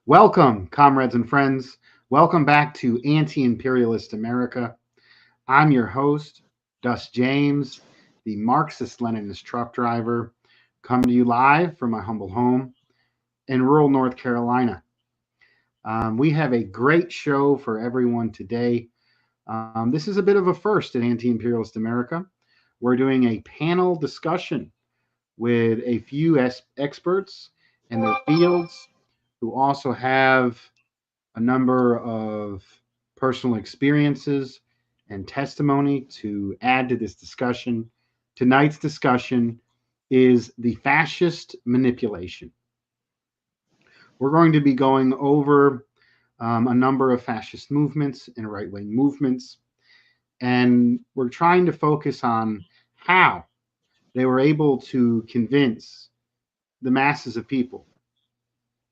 Welcome, comrades and friends. Welcome back to Anti-Imperialist America. I'm your host, Dus James, the Marxist-Leninist truck driver, coming to you live from my humble home in rural North Carolina. We have a great show for everyone today. This is a bit of a first at Anti-Imperialist America. We're doing a panel discussion with a few experts in their fields who also have a number of personal experiences and testimony to add to this discussion. Tonight's discussion is the fascist manipulation. We're going to be going over a number of fascist movements and right wing movements, and we're trying to focus on how they were able to convince the masses of people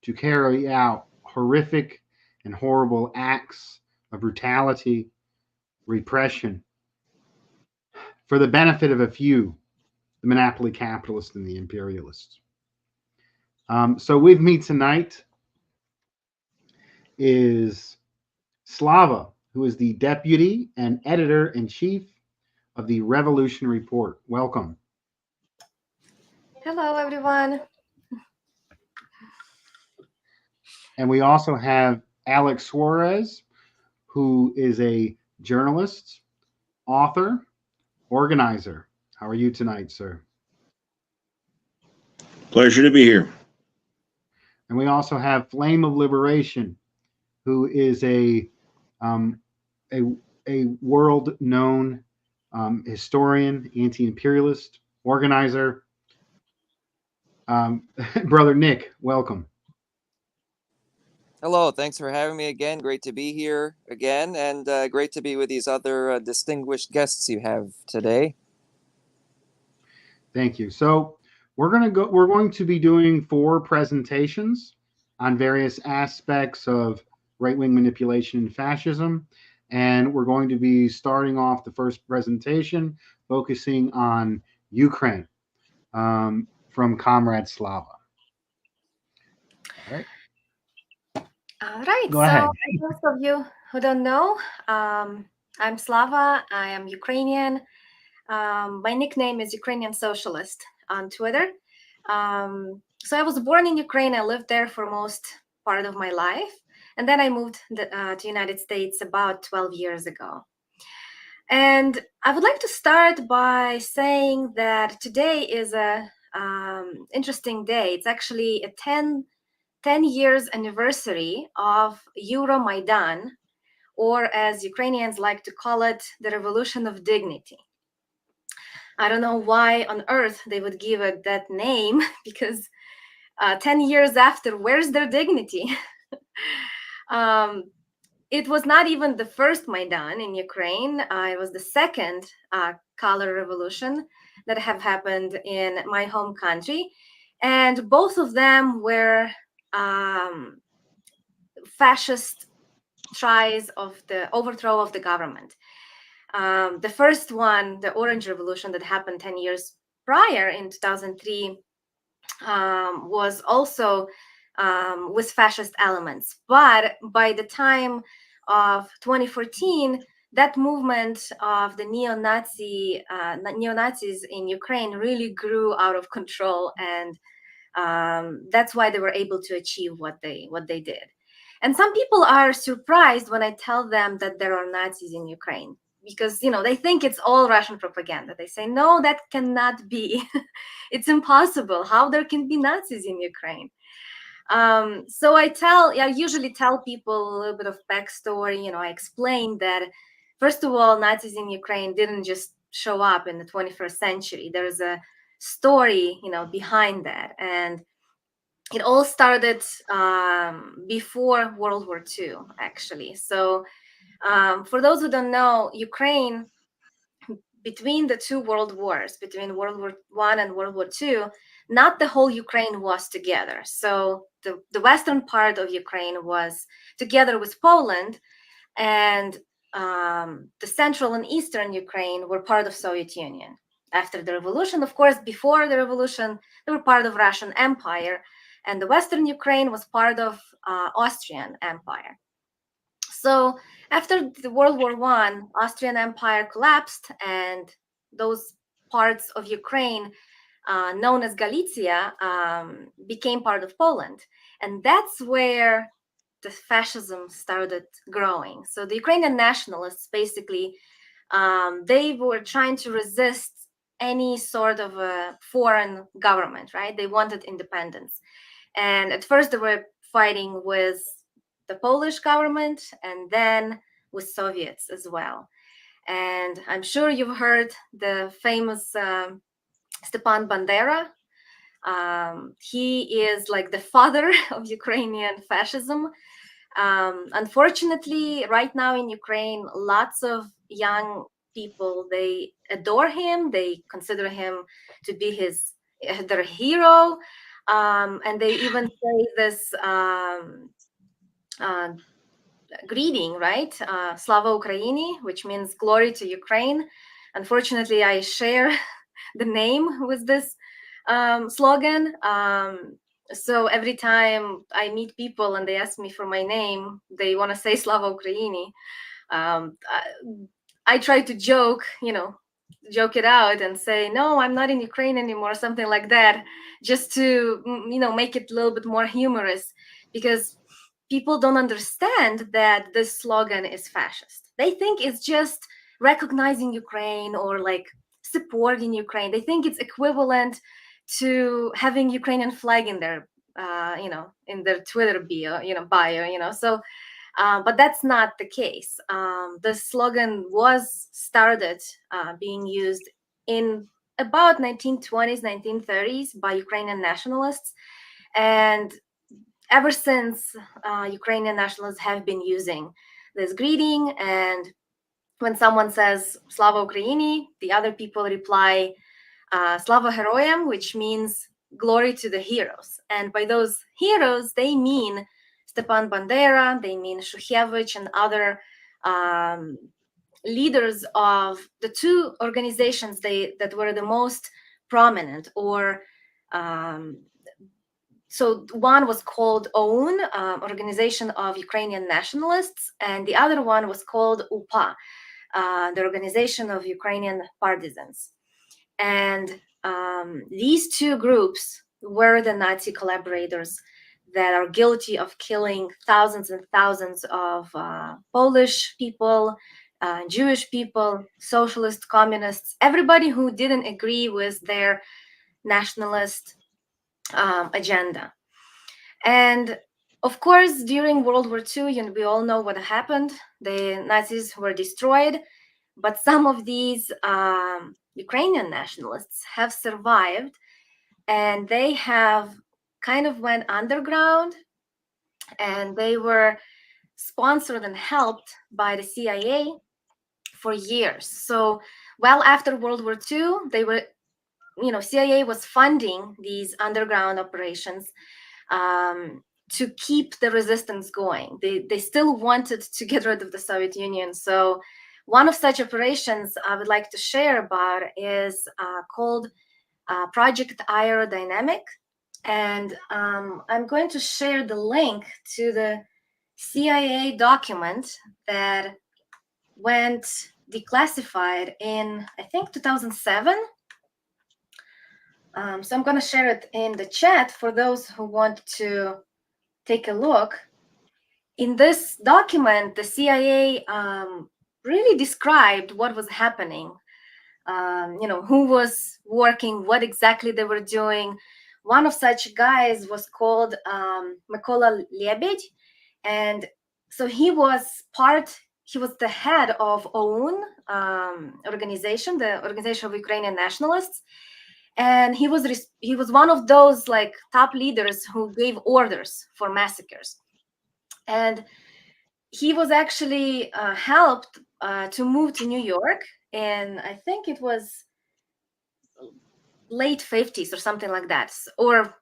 to carry out horrific and horrible acts of brutality, repression, for the benefit of a few, the monopoly capitalists and the imperialists. So with me tonight is Slava, who is the deputy and editor in chief of the Revolution Report. Welcome. Hello, everyone. And we also have Alex Suarez, who is a journalist, author, organizer. How are you tonight, sir? Pleasure to be here. And we also have Flame of Liberation, who is a world-known historian, anti-imperialist, organizer. Brother Nick, welcome. Hello, thanks for having me again. Great to be here again, and great to be with these other distinguished guests you have today. Thank you. So we're going to be doing 4 presentations on various aspects of right-wing manipulation and fascism. And we're going to be starting off the first presentation focusing on Ukraine from Comrade Slava. All right. All right. Go ahead. For those of you who don't know, I'm Slava. I am Ukrainian. My nickname is Ukrainian Socialist on Twitter. So I was born in Ukraine. I lived there for most part of my life. And then I moved to the United States about 12 years ago. And I would like to start by saying that today is a interesting day. It's actually a 10 years anniversary of Euromaidan, or as Ukrainians like to call it, the Revolution of Dignity. I don't know why on earth they would give it that name, because 10 years after, where's their dignity? It was not even the first Maidan in Ukraine. It was the second color revolution that have happened in my home country. And both of them were fascist tries of the overthrow of the government. The first one, the Orange Revolution that happened 10 years prior in 2003, was also with fascist elements. But by the time of 2014, that movement of the neo-Nazis in Ukraine really grew out of control, and that's why they were able to achieve what they did. And some people are surprised when I tell them that there are Nazis in Ukraine, because they think it's all Russian propaganda. They say, no, that cannot be. It's impossible. How there can be Nazis in Ukraine? So I usually tell people a little bit of backstory. I explain that, first of all, Nazis in Ukraine didn't just show up in the 21st century. There's a story, behind that. And it all started before World War II, actually. So for those who don't know, Ukraine, between the two world wars, between World War I and World War II, not the whole Ukraine was together. So the western part of Ukraine was together with Poland, and the central and eastern Ukraine were part of Soviet Union. After the revolution, of course, before the revolution, they were part of Russian Empire. and the Western Ukraine was part of Austrian Empire. So after the World War I, Austrian Empire collapsed, and those parts of Ukraine known as Galicia became part of Poland. And that's where the fascism started growing. So the Ukrainian nationalists basically, they were trying to resist any sort of a foreign government, right? They wanted independence. And at first they were fighting with the Polish government and then with Soviets as well. And I'm sure you've heard the famous Stepan Bandera. He is like the father of Ukrainian fascism. Unfortunately, right now in Ukraine, lots of young people, they adore him. They consider him to be their hero. And they even say this uh, greeting, right? Slava Ukraini, which means glory to Ukraine. Unfortunately, I share the name with this slogan. So every time I meet people and they ask me for my name, they want to say Slava Ukraini. I try to joke it out and say, no, I'm not in Ukraine anymore, something like that, just to, make it a little bit more humorous, because people don't understand that this slogan is fascist. They think it's just recognizing Ukraine or like supporting Ukraine. They think it's equivalent to having Ukrainian flag in their, in their Twitter bio. So but that's not the case. The slogan was started being used in about 1920s, 1930s by Ukrainian nationalists. And ever since, Ukrainian nationalists have been using this greeting. And when someone says Slava Ukraini, the other people reply Slava Heroyam, which means glory to the heroes. And by those heroes, they mean Stepan Bandera, they mean Shukhevich and other leaders of the two organizations that were the most prominent, or so one was called OUN, Organization of Ukrainian Nationalists, and the other one was called UPA, the Organization of Ukrainian Partisans. And these two groups were the Nazi collaborators that are guilty of killing thousands and thousands of Polish people, Jewish people, socialists, communists, everybody who didn't agree with their nationalist agenda. And of course, during World War II, we all know what happened. The Nazis were destroyed, but some of these Ukrainian nationalists have survived, and they have kind of went underground, and they were sponsored and helped by the CIA for years. So well after World War II, they were, CIA was funding these underground operations to keep the resistance going. They still wanted to get rid of the Soviet Union. So one of such operations I would like to share about is called Project Aerodynamic. And I'm going to share the link to the CIA document that went declassified in, I think, 2007. So I'm going to share it in the chat for those who want to take a look. In this document, the CIA really described what was happening, who was working, what exactly they were doing. One of such guys was called Mykola Lebed, and so he was the head of OUN organization, the Organization of Ukrainian Nationalists, and he was one of those like top leaders who gave orders for massacres. And he was actually helped to move to New York, and I think it was late 50s or something like that, or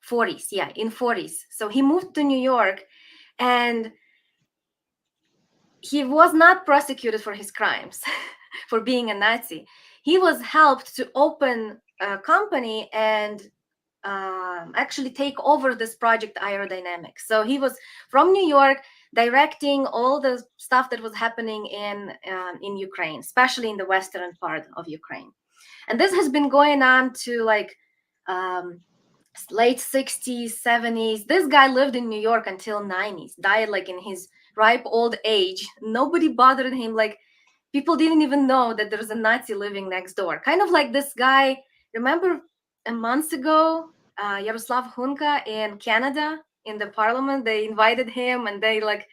40s, in 40s. So he moved to New York, and he was not prosecuted for his crimes for being a Nazi. He was helped to open a company and actually take over this project aerodynamics. So he was from New York, directing all the stuff that was happening in Ukraine, especially in the western part of Ukraine. And this has been going on to like um, late 60s, 70s. This guy lived in New York until 90s, died like in his ripe old age. Nobody bothered him. Like people didn't even know that there's a Nazi living next door. Kind of like this guy, remember a month ago, Yaroslav Hunka in Canada, in the parliament, they invited him and they like,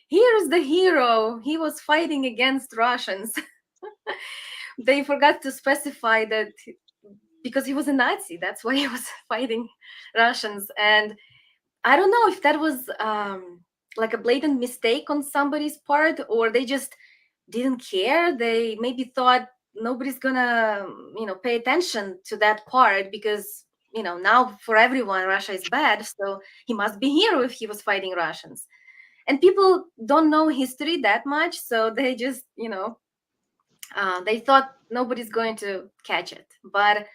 here's the hero. He was fighting against Russians. They forgot to specify that because he was a Nazi. That's why he was fighting Russians. And I don't know if that was like a blatant mistake on somebody's part, or they just didn't care. They maybe thought nobody's gonna, pay attention to that part because, now for everyone, Russia is bad. So he must be hero if he was fighting Russians. And people don't know history that much. So they just, they thought nobody's going to catch it. But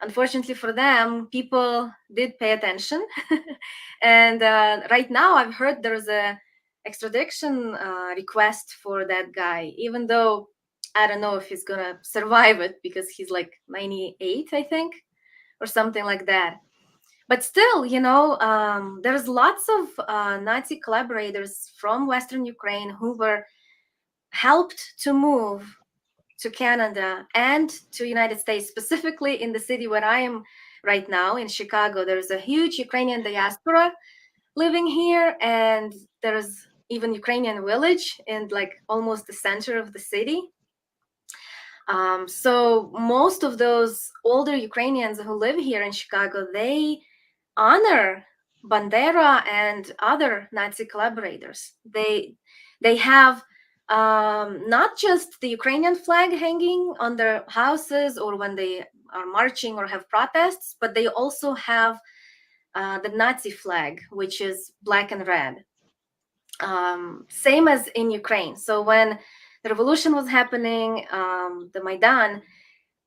unfortunately for them, people did pay attention. And right now, I've heard there's a extradition request for that guy, even though I don't know if he's gonna survive it because he's like 98, I think, or something like that. But still, there's lots of Nazi collaborators from Western Ukraine who were helped to move to Canada and to United States, specifically in the city where I am right now in Chicago. There's a huge Ukrainian diaspora living here, and there's even Ukrainian village in like almost the center of the city. So most of those older Ukrainians who live here in Chicago, they honor Bandera and other Nazi collaborators. They have not just the Ukrainian flag hanging on their houses or when they are marching or have protests, but they also have the Nazi flag, which is black and red. Same as in Ukraine. So when the revolution was happening, the Maidan,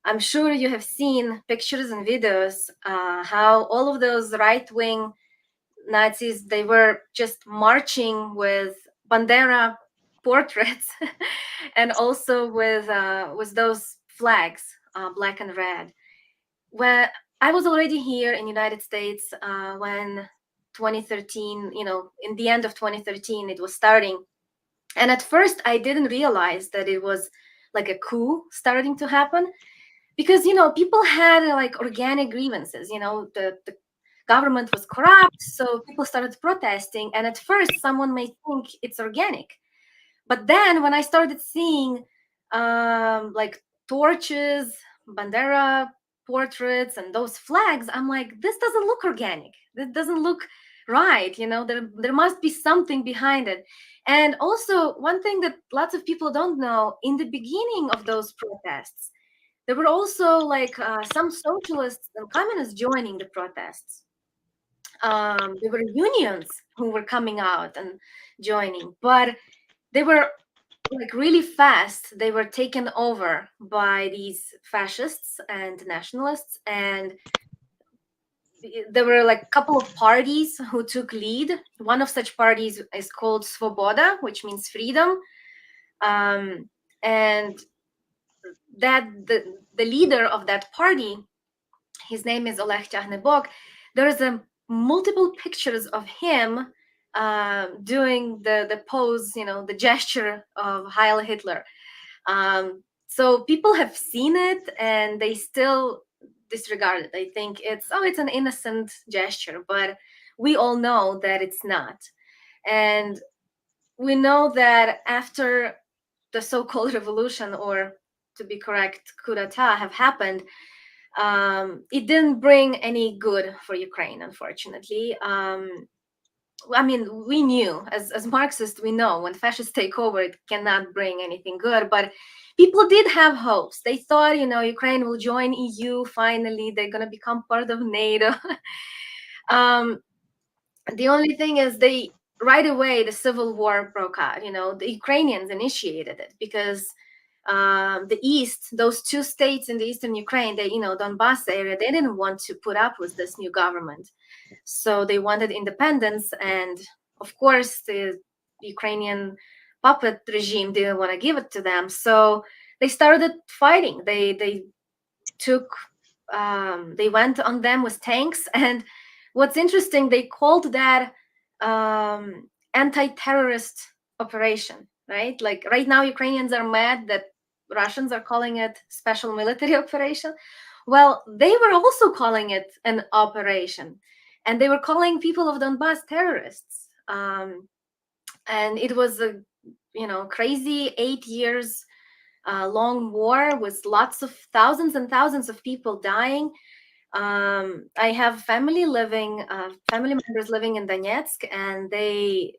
I'm sure you have seen pictures and videos how all of those right-wing Nazis, they were just marching with Bandera portraits and also with those flags, black and red. When I was already here in United States when 2013, in the end of 2013, it was starting. And at first, I didn't realize that it was like a coup starting to happen because, people had like organic grievances. The government was corrupt, so people started protesting. And at first, someone may think it's organic. But then when I started seeing like torches, Bandera portraits, and those flags, I'm like, this doesn't look organic. This doesn't look right. There must be something behind it. And also, one thing that lots of people don't know, in the beginning of those protests, there were also like some socialists and communists joining the protests. There were unions who were coming out and joining, but they were like really fast. They were taken over by these fascists and nationalists, and there were like a couple of parties who took lead. One of such parties is called Svoboda, which means freedom, and that the leader of that party, his name is Oleg Tyahnebok. There is a multiple pictures of him doing the pose, the gesture of Heil Hitler. So people have seen it and they still disregard it. They think it's an innocent gesture, but we all know that it's not. And we know that after the so-called revolution, or to be correct, coup d'etat, have happened, it didn't bring any good for Ukraine, unfortunately. We knew as Marxists, we know when fascists take over, it cannot bring anything good. But people did have hopes. They thought, Ukraine will join EU finally. They're gonna become part of NATO. The only thing is, right away the civil war broke out. The Ukrainians initiated it because the east, those two states in the eastern Ukraine, they, Donbass area, they didn't want to put up with this new government. So they wanted independence. And of course, the Ukrainian puppet regime didn't want to give it to them. So they started fighting. They took, they went on them with tanks. And what's interesting, they called that anti-terrorist operation, right? Like right now, Ukrainians are mad that Russians are calling it special military operation. Well, they were also calling it an operation, and they were calling people of Donbass terrorists. And it was a, crazy 8 years long war with lots of thousands and thousands of people dying. I have family members living in Donetsk, and they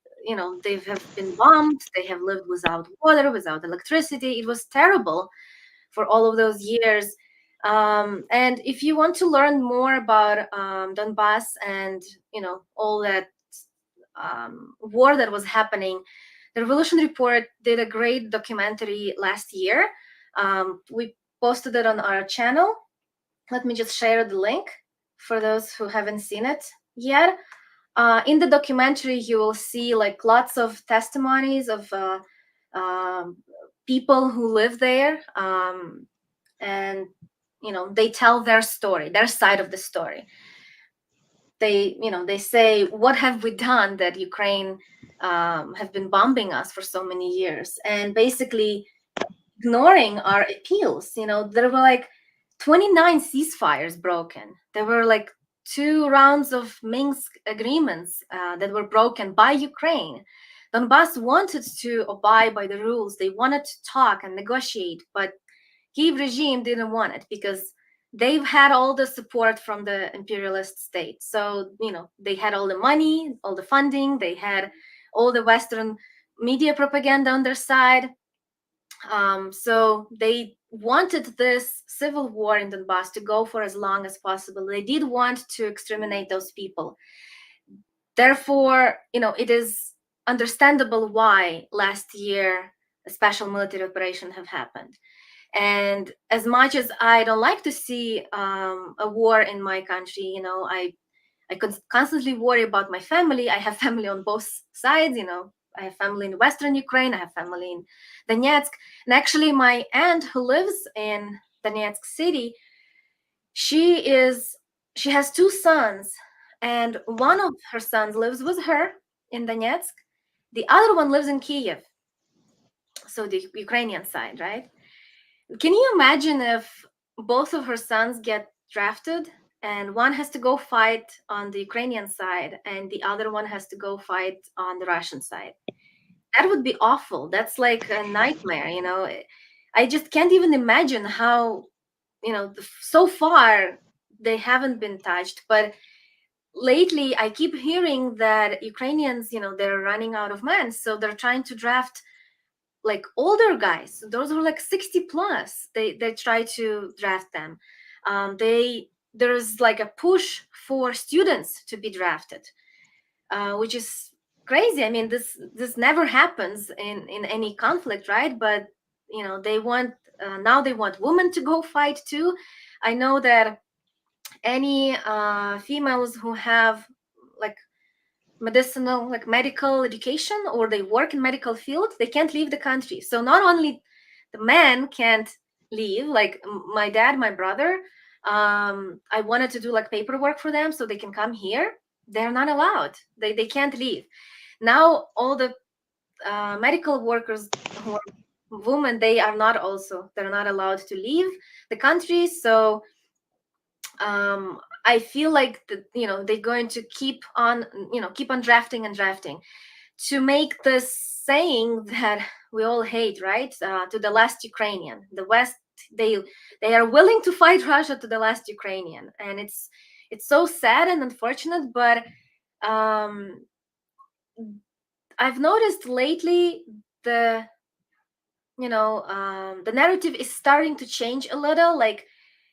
have been bombed. They have lived without water, without electricity. It was terrible for all of those years. And if you want to learn more about Donbass and all that war that was happening, the Revolution Report did a great documentary last year. We posted it on our channel. Let me just share the link for those who haven't seen it yet. In the documentary, you will see like lots of testimonies of people who live there, and they tell their story, their side of the story. They say, what have we done that Ukraine have been bombing us for so many years, and basically ignoring our appeals. There were like 29 ceasefires broken. There were like 2 rounds of Minsk agreements that were broken by Ukraine. Donbass wanted to abide by the rules. They wanted to talk and negotiate, but Kiev regime didn't want it because they've had all the support from the imperialist state. So, they had all the money, all the funding, they had all the Western media propaganda on their side. So they wanted this civil war in Donbass to go for as long as possible. They did want to exterminate those people. Therefore, it is understandable why last year a special military operation have happened. And as much as I don't like to see a war in my country, I constantly worry about my family. I have family on both sides, I have family in Western Ukraine, I have family in Donetsk. And actually, my aunt who lives in Donetsk city, she has 2 sons, and one of her sons lives with her in Donetsk. The other one lives in Kiev, so the Ukrainian side, right? Can you imagine if both of her sons get drafted and one has to go fight on the Ukrainian side and the other one has to go fight on the Russian side? That would be awful. That's like a nightmare, I just can't even imagine how, so far they haven't been touched. But lately I keep hearing that Ukrainians, they're running out of men. So they're trying to draft like older guys, those who are like 60 plus. They try to draft them. There's like a push for students to be drafted, which is crazy. I mean, this never happens in any conflict, right? But they want now they want women to go fight too. I know that any females who have like medical education, or they work in medical field, they can't leave the country. So not only the men can't leave, like my dad, my brother, I wanted to do like paperwork for them so they can come here. They're not allowed. They can't leave. Now all the medical workers who are women, they're not allowed to leave the country. So I feel like they're going to keep on drafting and drafting to make this saying that we all hate, right? To the last Ukrainian. The West, they are willing to fight Russia to the last Ukrainian, and it's so sad and unfortunate. But I've noticed lately the the narrative is starting to change a little. Like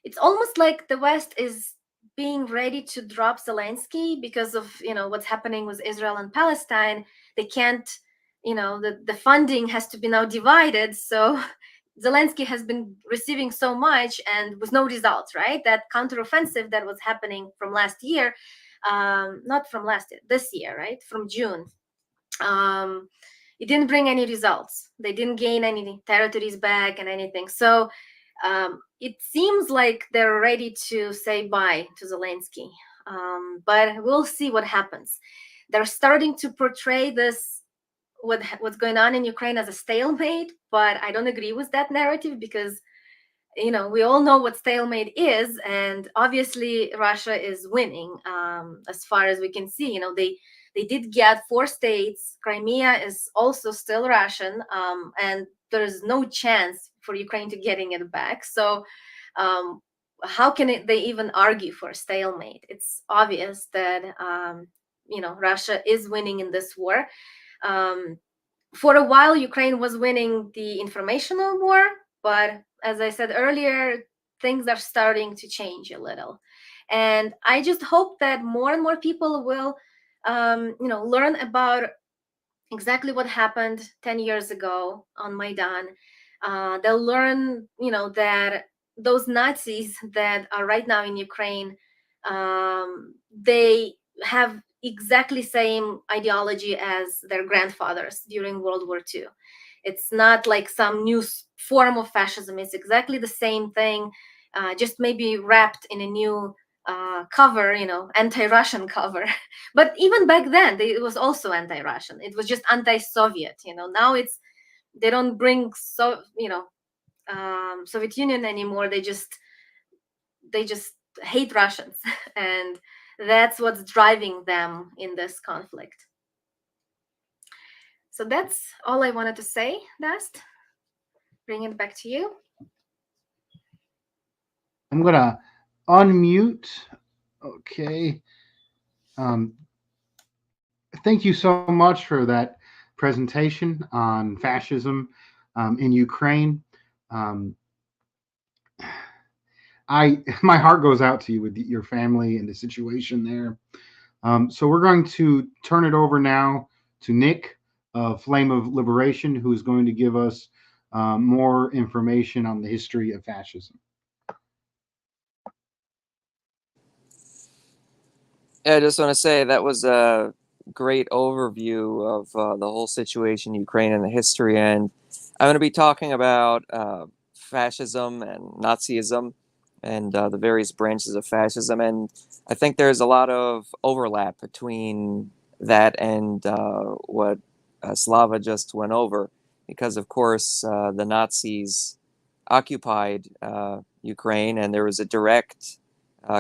it's almost like the West is being ready to drop Zelensky because of what's happening with Israel and Palestine. They can't, the funding has to be now divided. So Zelensky has been receiving so much and with no results, right? That counteroffensive that was happening from last year, not from last year, this year, right? From June. Um, it didn't bring any results. They didn't gain any territories back and anything. So it seems like they're ready to say bye to Zelensky. But we'll see what happens. They're starting to portray this what's going on in Ukraine as a stalemate, but I don't agree with that narrative because we all know what stalemate is, and obviously Russia is winning. As far as we can see, they did get 4 states. Crimea is also still Russian, and there's no chance for Ukraine to getting it back. So um, how can they even argue for a stalemate? It's obvious that Russia is winning in this war. um, for a while, Ukraine was winning the informational war, but as I said earlier, things are starting to change a little. And I just hope that more and more people will, learn about exactly what happened 10 years ago on Maidan. They'll learn, that those Nazis that are right now in Ukraine, they have exactly same ideology as their grandfathers during World War II. It's not like some new form of fascism. It's exactly the same thing, just maybe wrapped in a new cover, anti-Russian cover. But even back then, it was also anti-Russian. It was just anti-Soviet. Now they don't bring Soviet Union anymore. They just hate Russians, and that's what's driving them in this conflict. So that's all I wanted to say, Dust. Bring it back to you. I'm gonna unmute. Okay. Um, thank you so much for that presentation on fascism in Ukraine. Um, my heart goes out to you with your family and the situation there. So we're going to turn it over now to Nick, Flame of Liberation, who is going to give us more information on the history of fascism. Yeah, I just want to say that was a great overview of the whole situation in Ukraine and the history. And I'm going to be talking about fascism and Nazism and the various branches of fascism. And I think there's a lot of overlap between that and what Slava just went over, because, of course, the Nazis occupied Ukraine, and there was a direct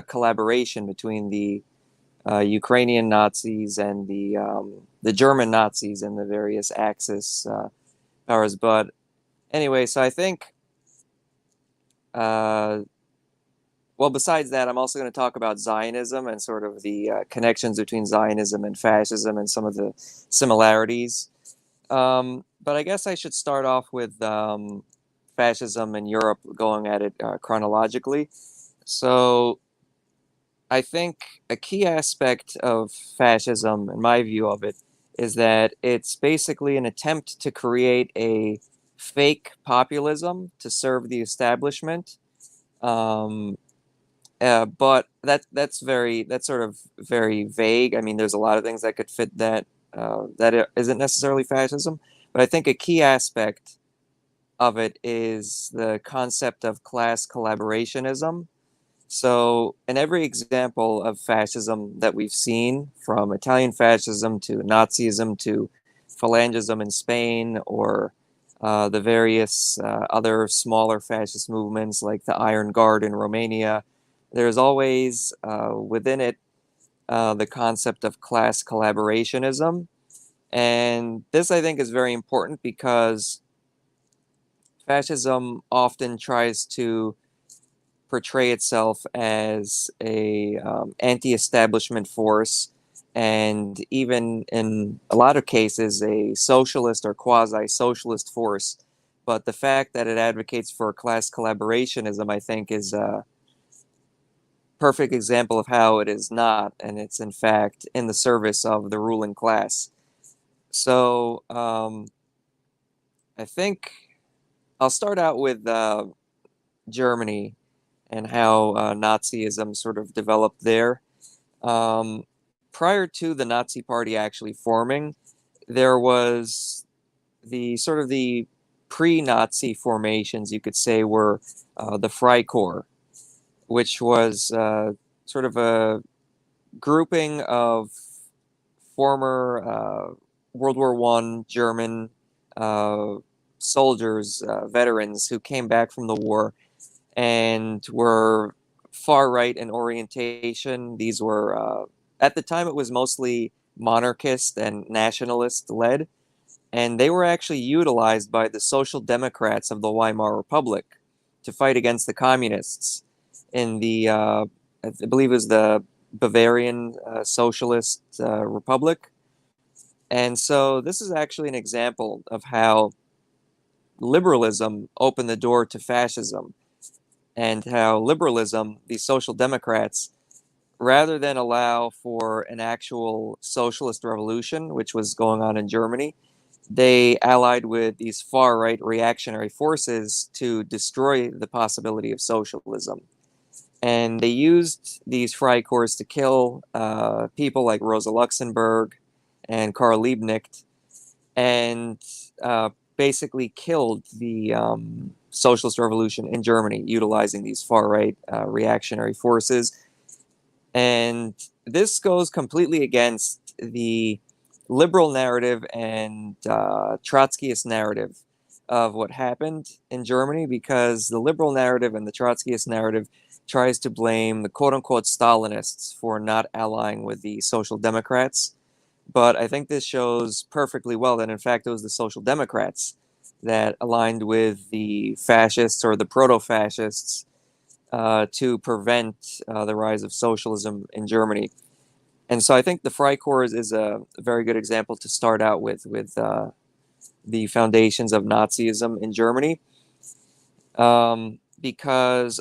collaboration between the Ukrainian Nazis and the German Nazis and the various Axis powers. But anyway, so I think, well, besides that, I'm also going to talk about Zionism and sort of the connections between Zionism and fascism and some of the similarities. But I guess I should start off with fascism in Europe, going at it chronologically. So I think a key aspect of fascism, in my view of it, is that it's basically an attempt to create a fake populism to serve the establishment. Um, but that's sort of very vague. I mean, there's a lot of things that could fit that that isn't necessarily fascism. But I think a key aspect of it is the concept of class collaborationism. So, in every example of fascism that we've seen, from Italian fascism to Nazism to Phalangism in Spain, or the various other smaller fascist movements like the Iron Guard in Romania, there's always within it the concept of class collaborationism. And this, I think, is very important because fascism often tries to portray itself as a anti-establishment force, and even in a lot of cases a socialist or quasi-socialist force. But the fact that it advocates for class collaborationism, I think, is a perfect example of how it is not, and it's in fact in the service of the ruling class. So I think I'll start out with Germany and how Nazism sort of developed there. Um, Prior to the Nazi Party actually forming, there was the pre-Nazi formations, you could say, were the Freikorps, which was sort of a grouping of former World War One German uh, soldiers, veterans who came back from the war and were far right in orientation. These were at the time it was mostly monarchist and nationalist led, and they were actually utilized by the social democrats of the Weimar Republic to fight against the communists in the I believe it was the Bavarian Socialist Republic. And so this is actually an example of how liberalism opened the door to fascism, and how liberalism, these social democrats, rather than allow for an actual socialist revolution, which was going on in Germany, they allied with these far right reactionary forces to destroy the possibility of socialism. And they used these Freikorps to kill people like Rosa Luxemburg and Karl Liebknecht, and basically killed the socialist revolution in Germany, utilizing these far right reactionary forces. And this goes completely against the liberal narrative and Trotskyist narrative of what happened in Germany, because the liberal narrative and the Trotskyist narrative tries to blame the quote unquote Stalinists for not allying with the Social Democrats. But I think this shows perfectly well that, in fact, it was the Social Democrats that aligned with the fascists or the proto fascists to prevent the rise of socialism in Germany. And so I think the Freikorps is a very good example to start out with the foundations of Nazism in Germany, because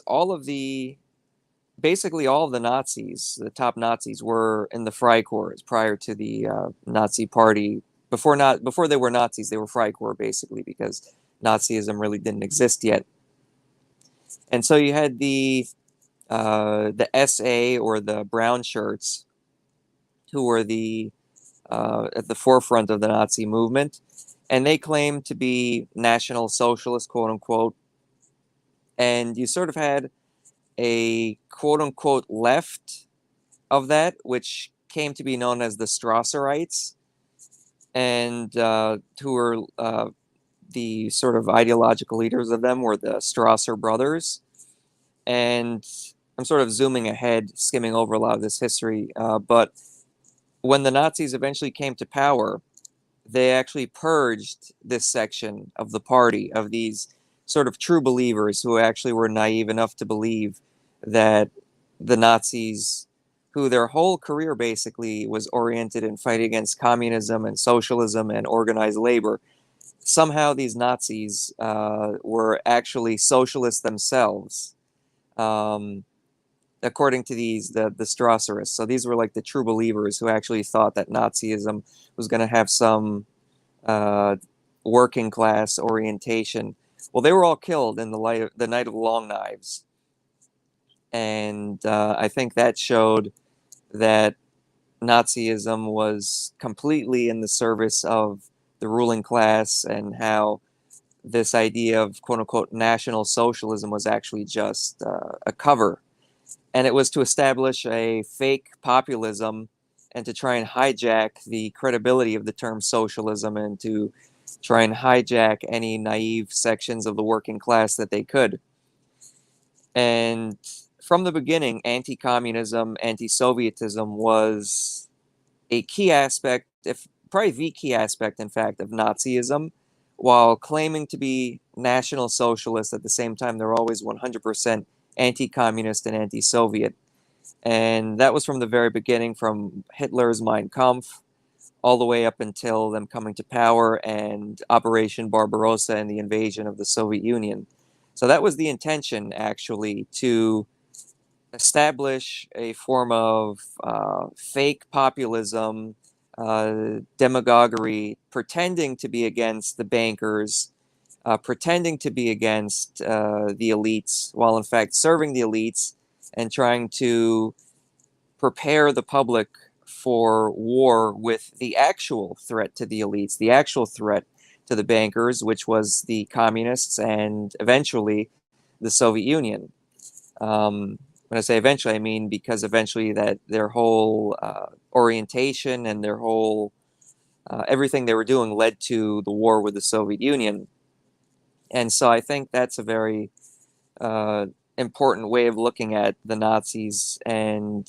basically all of the Nazis, the top Nazis, were in the Freikorps prior to the Nazi Party. Before they were Nazis, they were Freikorps basically, because Nazism really didn't exist yet. And so you had the SA, or the brown shirts, who were at the forefront of the Nazi movement, and they claimed to be National Socialists, quote unquote. And you sort of had a quote unquote left of that, which came to be known as the Strasserites, and who were the sort of ideological leaders of them were the Strasser brothers. And I'm sort of zooming ahead, skimming over a lot of this history, but when the Nazis eventually came to power, they actually purged this section of the party of these sort of true believers who actually were naive enough to believe that the Nazis, who their whole career basically was oriented in fighting against communism and socialism and organized labor, somehow these Nazis were actually socialists themselves. According to the Strasserists. So these were like the true believers who actually thought that Nazism was going to have some working class orientation. Well, they were all killed in the Night of the Long Knives. And I think that showed that Nazism was completely in the service of the ruling class, and how this idea of quote unquote National Socialism was actually just a cover. And it was to establish a fake populism and to try and hijack the credibility of the term socialism, and to try and hijack any naive sections of the working class that they could. And from the beginning, anti-communism, anti-Sovietism was a key aspect, if probably the key aspect, in fact, of Nazism, while claiming to be National Socialist. At the same time, they're always 100% anti-communist and anti-Soviet. And that was from the very beginning, from Hitler's Mein Kampf all the way up until them coming to power and Operation Barbarossa and the invasion of the Soviet Union. So that was the intention, actually, to establish a form of fake populism, demagoguery, pretending to be against the bankers, pretending to be against the elites, while in fact serving the elites and trying to prepare the public for war with the actual threat to the elites, the actual threat to the bankers, which was the communists and eventually the Soviet Union. When I say eventually, I mean because eventually that their whole orientation and their whole everything they were doing led to the war with the Soviet Union. And so I think that's a very uh, important way of looking at the Nazis, and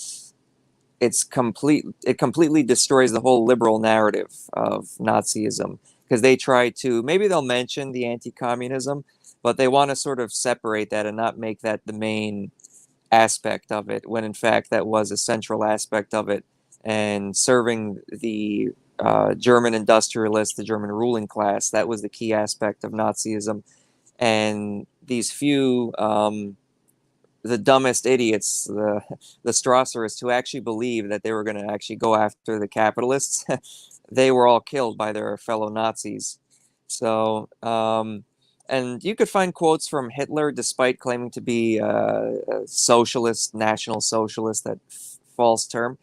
it completely destroys the whole liberal narrative of Nazism, because they try to, maybe they'll mention the anti-communism, but they want to sort of separate that and not make that the main aspect of it, when in fact that was a central aspect of it, and serving the German industrialists, the German ruling class, that was the key aspect of Nazism. And these few the dumbest idiots, the Strasserists, who actually believed that they were going to actually go after the capitalists, they were all killed by their fellow Nazis. So, and you could find quotes from Hitler, despite claiming to be a socialist, national socialist, that false term.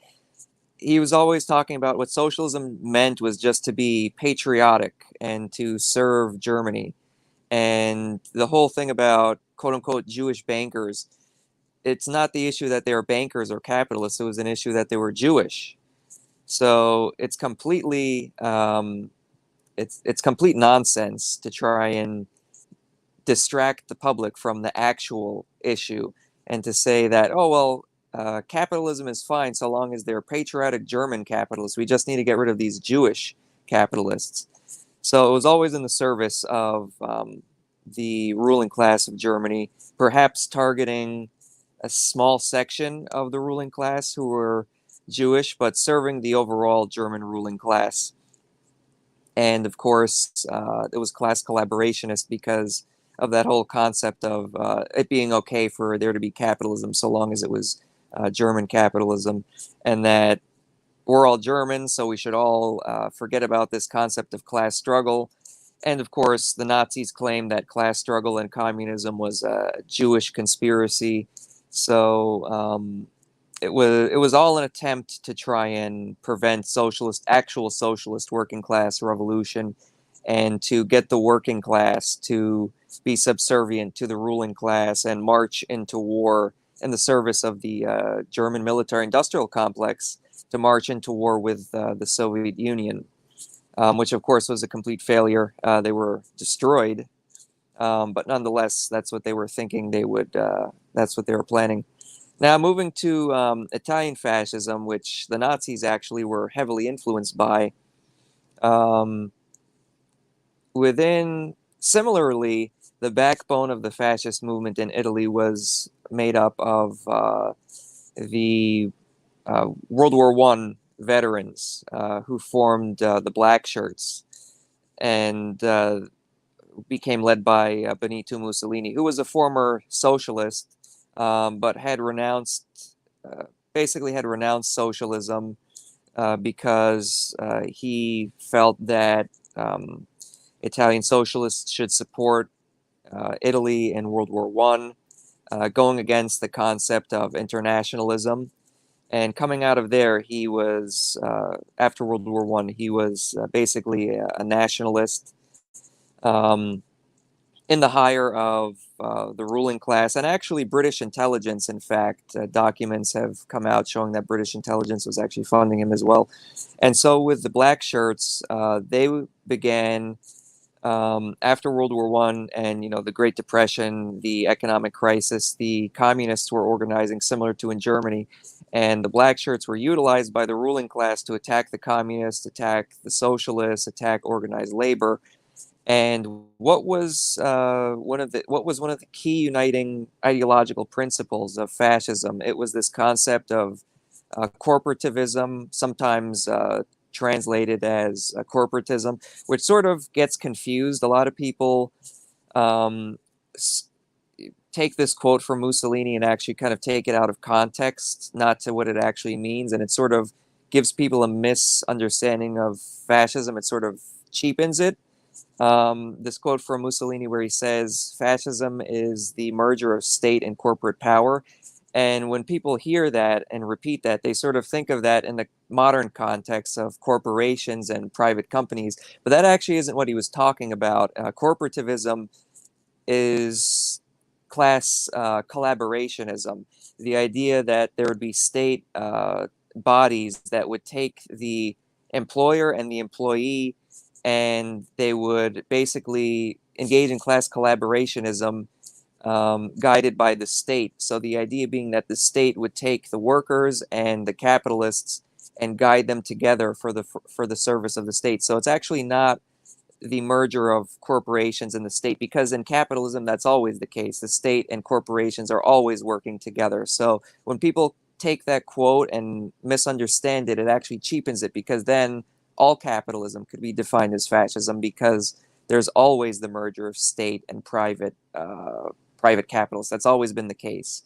He was always talking about what socialism meant was just to be patriotic and to serve Germany. And the whole thing about quote unquote Jewish bankers, it's not the issue that they were bankers or capitalists. It was an issue that they were Jewish. So it's completely it's complete nonsense to try and distract the public from the actual issue, and to say that, oh well, capitalism is fine so long as they're patriotic German capitalists. We just need to get rid of these Jewish capitalists. So it was always in the service of the ruling class of Germany, perhaps targeting a small section of the ruling class who were Jewish, but serving the overall German ruling class. And of course, it was class collaborationist because of that whole concept of it being okay for there to be capitalism so long as it was German capitalism, and that we're all Germans, so we should all forget about this concept of class struggle. And of course, the Nazis claimed that class struggle and communism was a Jewish conspiracy. So it was all an attempt to try and prevent actual socialist working class revolution, and to get the working class to be subservient to the ruling class and march into war in the service of the German military industrial complex, to march into war with the Soviet Union, which of course was a complete failure. They were destroyed, but nonetheless, that's what they were thinking they would. That's what they were planning. Now, moving to Italian fascism, which the Nazis actually were heavily influenced by. Um, Similarly, the backbone of the fascist movement in Italy was made up of the World War I veterans who formed the Black Shirts, and became led by Benito Mussolini, who was a former socialist, but had basically had renounced socialism because he felt that Italian socialists should support Italy in World War I, going against the concept of internationalism. And coming out of there, he was, after World War I, he was basically a nationalist, um, in the hire of the ruling class. And actually, British intelligence, in fact, documents have come out showing that British intelligence was actually funding him as well. And so with the Black Shirts, they began, after World War I and the Great Depression, the economic crisis, the communists were organizing similar to in Germany, and the Black Shirts were utilized by the ruling class to attack the communists, attack the socialists, attack organized labor. And what was one of the key uniting ideological principles of fascism? It was this concept of corporativism, sometimes translated as corporatism, which sort of gets confused. A lot of people um, take this quote from Mussolini and actually kind of take it out of context, not to what it actually means, and it sort of gives people a misunderstanding of fascism. It sort of cheapens it. This quote from Mussolini where he says, "Fascism is the merger of state and corporate power." And when people hear that and repeat that, they sort of think of that in the modern context of corporations and private companies. But that actually isn't what he was talking about. Corporativism is class collaborationism, the idea that there would be state bodies that would take the employer and the employee and they would basically engage in class collaborationism, guided by the state. So the idea being that the state would take the workers and the capitalists and guide them together for the service of the state. So it's actually not the merger of corporations and the state, because in capitalism that's always the case. The state and corporations are always working together. So when people take that quote and misunderstand it, it actually cheapens it, because then all capitalism could be defined as fascism, because there's always the merger of state and private capitalists. That's always been the case.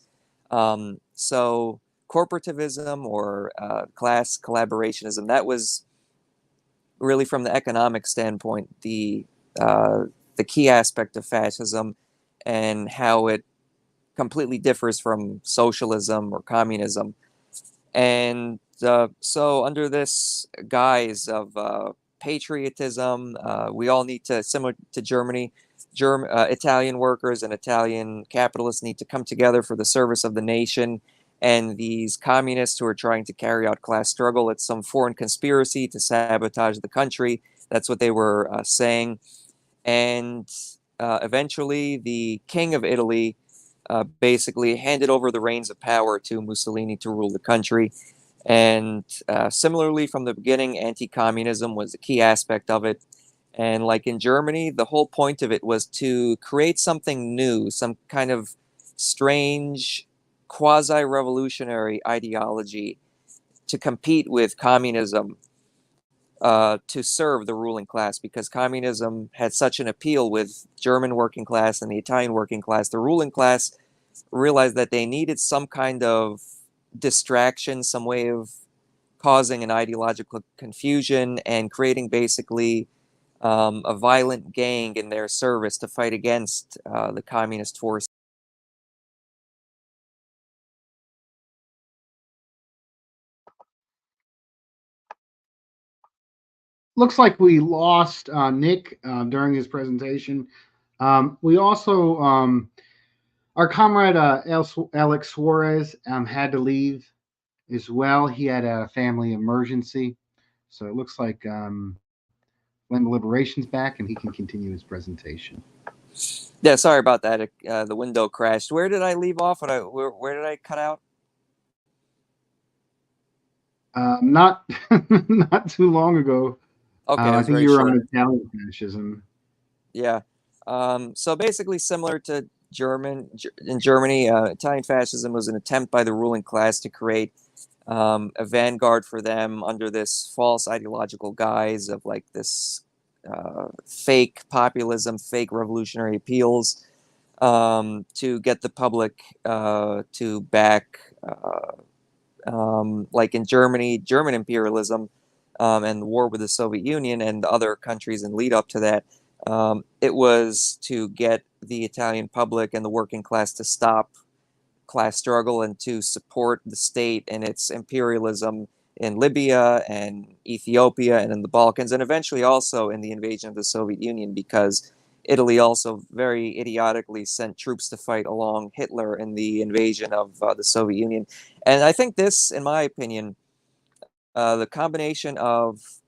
So corporativism or class collaborationism, that was really, from the economic standpoint, the key aspect of fascism, and how it completely differs from socialism or communism. And so, under this guise of patriotism, we all need to, similar to Germany, Italian workers and Italian capitalists need to come together for the service of the nation. And these communists who are trying to carry out class struggle, it's some foreign conspiracy to sabotage the country. That's what they were saying. And eventually, the king of Italy basically handed over the reins of power to Mussolini to rule the country. And similarly, from the beginning, anti-communism was a key aspect of it. And like in Germany, the whole point of it was to create something new, some kind of strange quasi-revolutionary ideology to compete with communism, to serve the ruling class, because communism had such an appeal with German working class and the Italian working class. The ruling class realized that they needed some kind of distraction, some way of causing an ideological confusion and creating basically a violent gang in their service to fight against the communist force. Looks like we lost Nick during his presentation. We also, our comrade Alex Suarez had to leave as well. He had a family emergency. So it looks like when the Liberation's back and he can continue his presentation. Yeah, sorry about that. The window crashed. Where did I leave off? Where did I cut out? Not not too long ago. Okay, it I was think very you were short. on Italian fascism. Yeah. So basically, similar to in Germany, Italian fascism was an attempt by the ruling class to create a vanguard for them under this false ideological guise of like this fake populism, fake revolutionary appeals, to get the public to back, like in Germany, German imperialism, and the war with the Soviet Union and the other countries and lead up to that. It was to get the Italian public and the working class to stop class struggle and to support the state and its imperialism in Libya and Ethiopia and in the Balkans, and eventually also in the invasion of the Soviet Union, because Italy also very idiotically sent troops to fight along Hitler in the invasion of the Soviet Union. And I think this, in my opinion, the combination of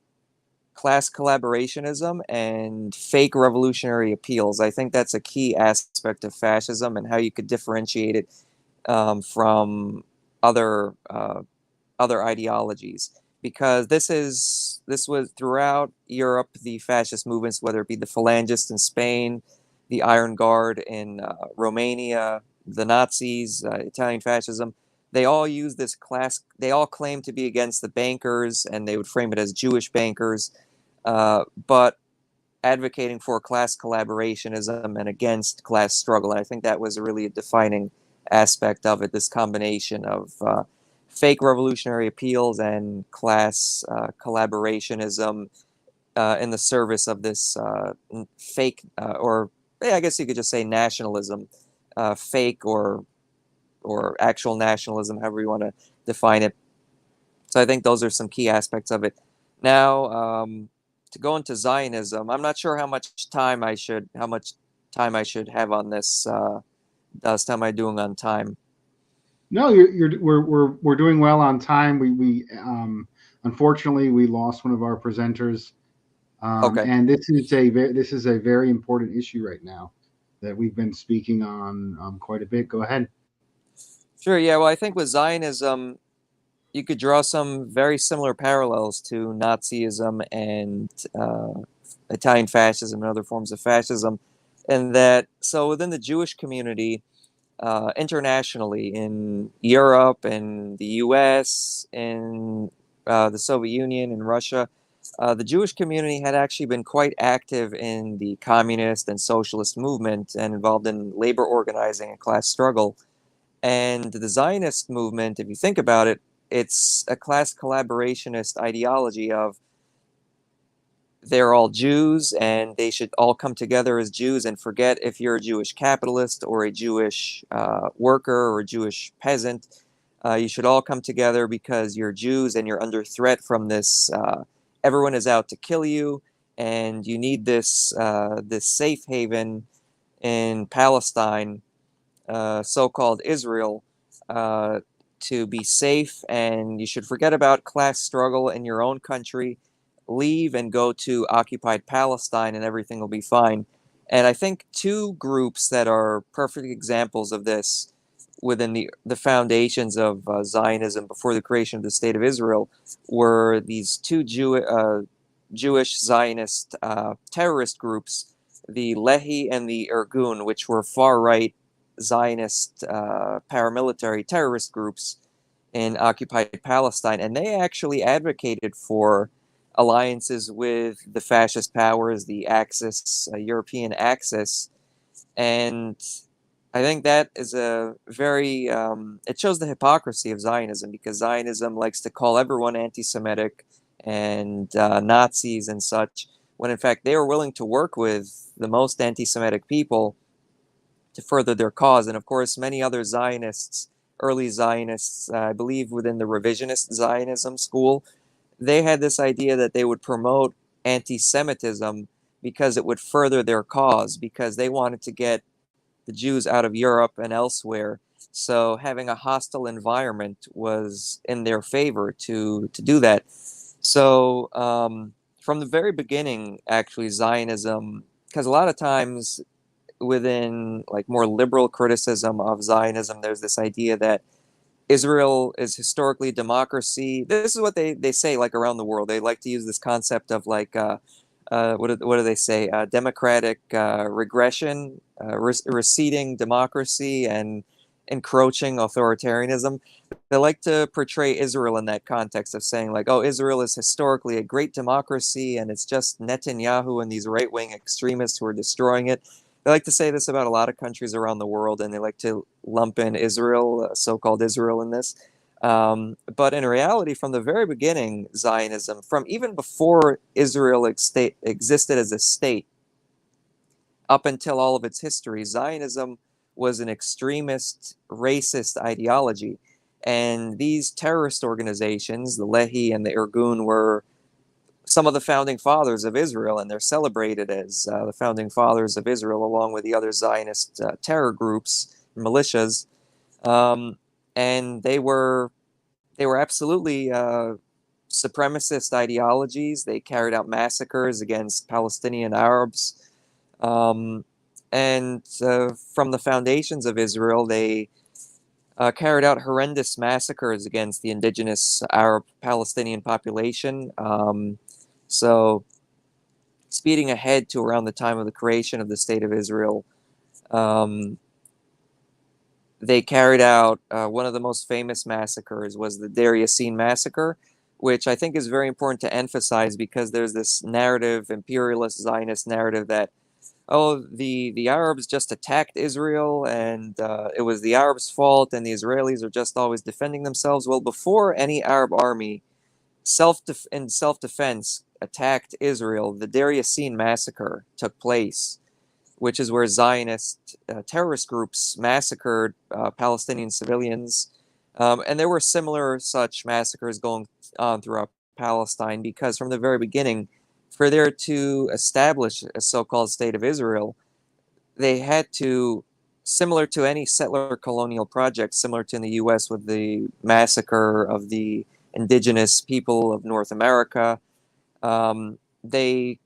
class collaborationism and fake revolutionary appeals, I think that's a key aspect of fascism and how you could differentiate it from other other ideologies, because this was throughout Europe, the fascist movements, whether it be the Phalangists in Spain, the Iron Guard in Romania, the Nazis, Italian fascism. They all use this class. They all claim to be against the bankers, and they would frame it as Jewish bankers, but advocating for class collaborationism and against class struggle. And I think that was really a defining aspect of it, this combination of fake revolutionary appeals and class collaborationism, in the service of this fake, or I guess you could just say nationalism, fake or actual nationalism, however you want to define it. So I think those are some key aspects of it. Now, to go into Zionism, I'm not sure how much time I should have on this. Dust, how am I doing on time? No, we're doing well on time. We unfortunately we lost one of our presenters, Okay. and this is a very important issue right now that we've been speaking on quite a bit. Go ahead. Sure. Yeah. Well, I think with Zionism, you could draw some very similar parallels to Nazism and Italian fascism and other forms of fascism, and that so within the Jewish community, internationally in Europe and the U.S. and the Soviet Union and Russia, the Jewish community had actually been quite active in the communist and socialist movement and involved in labor organizing and class struggle. And the Zionist movement, if you think about it, it's a class collaborationist ideology of they're all Jews and they should all come together as Jews and forget if you're a Jewish capitalist or a Jewish worker or a Jewish peasant. You should all come together because you're Jews and you're under threat from this. Everyone is out to kill you, and you need this safe haven in Palestine, so-called Israel, to be safe, and you should forget about class struggle in your own country, leave and go to occupied Palestine, and everything will be fine. And I think two groups that are perfect examples of this within the foundations of Zionism before the creation of the State of Israel were these two Jewish Zionist terrorist groups, the Lehi and the Irgun, which were far-right Zionist paramilitary terrorist groups in occupied Palestine, and they actually advocated for alliances with the fascist powers, the Axis, European Axis, and I think that is a very it shows the hypocrisy of Zionism, because Zionism likes to call everyone anti-Semitic and Nazis and such, when in fact they were willing to work with the most anti-Semitic people to further their cause. And of course, many other Zionists, early Zionists, I believe within the revisionist Zionism school, they had this idea that they would promote anti-Semitism because it would further their cause, because they wanted to get the Jews out of Europe and elsewhere. So having a hostile environment was in their favor to do that. So from the very beginning, actually, Zionism, because a lot of times within like more liberal criticism of Zionism, there's this idea that Israel is historically democracy. This is what they say like around the world. They like to use this concept of like what do they say? Democratic regression, receding democracy, and encroaching authoritarianism. They like to portray Israel in that context of saying like, oh, Israel is historically a great democracy, and it's just Netanyahu and these right-wing extremists who are destroying it. They like to say this about a lot of countries around the world, and they like to lump in Israel, so-called Israel, in this. But in reality, from the very beginning, Zionism, from even before Israel existed as a state, up until all of its history, Zionism was an extremist, racist ideology. And these terrorist organizations, the Lehi and the Irgun, were some of the founding fathers of Israel, and they're celebrated as the founding fathers of Israel, along with the other Zionist terror groups, militias, and they were absolutely supremacist ideologies. They carried out massacres against Palestinian Arabs, and from the foundations of Israel, they carried out horrendous massacres against the indigenous Arab Palestinian population. So, speeding ahead to around the time of the creation of the State of Israel, they carried out one of the most famous massacres was the Deir Yassin massacre, which I think is very important to emphasize, because there's this narrative, imperialist Zionist narrative, that oh, the Arabs just attacked Israel and it was the Arabs' fault and the Israelis are just always defending themselves. Well, before any Arab army in self-defense attacked Israel, the Deir Yassin massacre took place, which is where Zionist terrorist groups massacred Palestinian civilians. And there were similar such massacres going on throughout Palestine, because from the very beginning, for there to establish a so-called state of Israel, they had to, similar to any settler colonial project, similar to in the U.S. with the massacre of the indigenous people of North America, they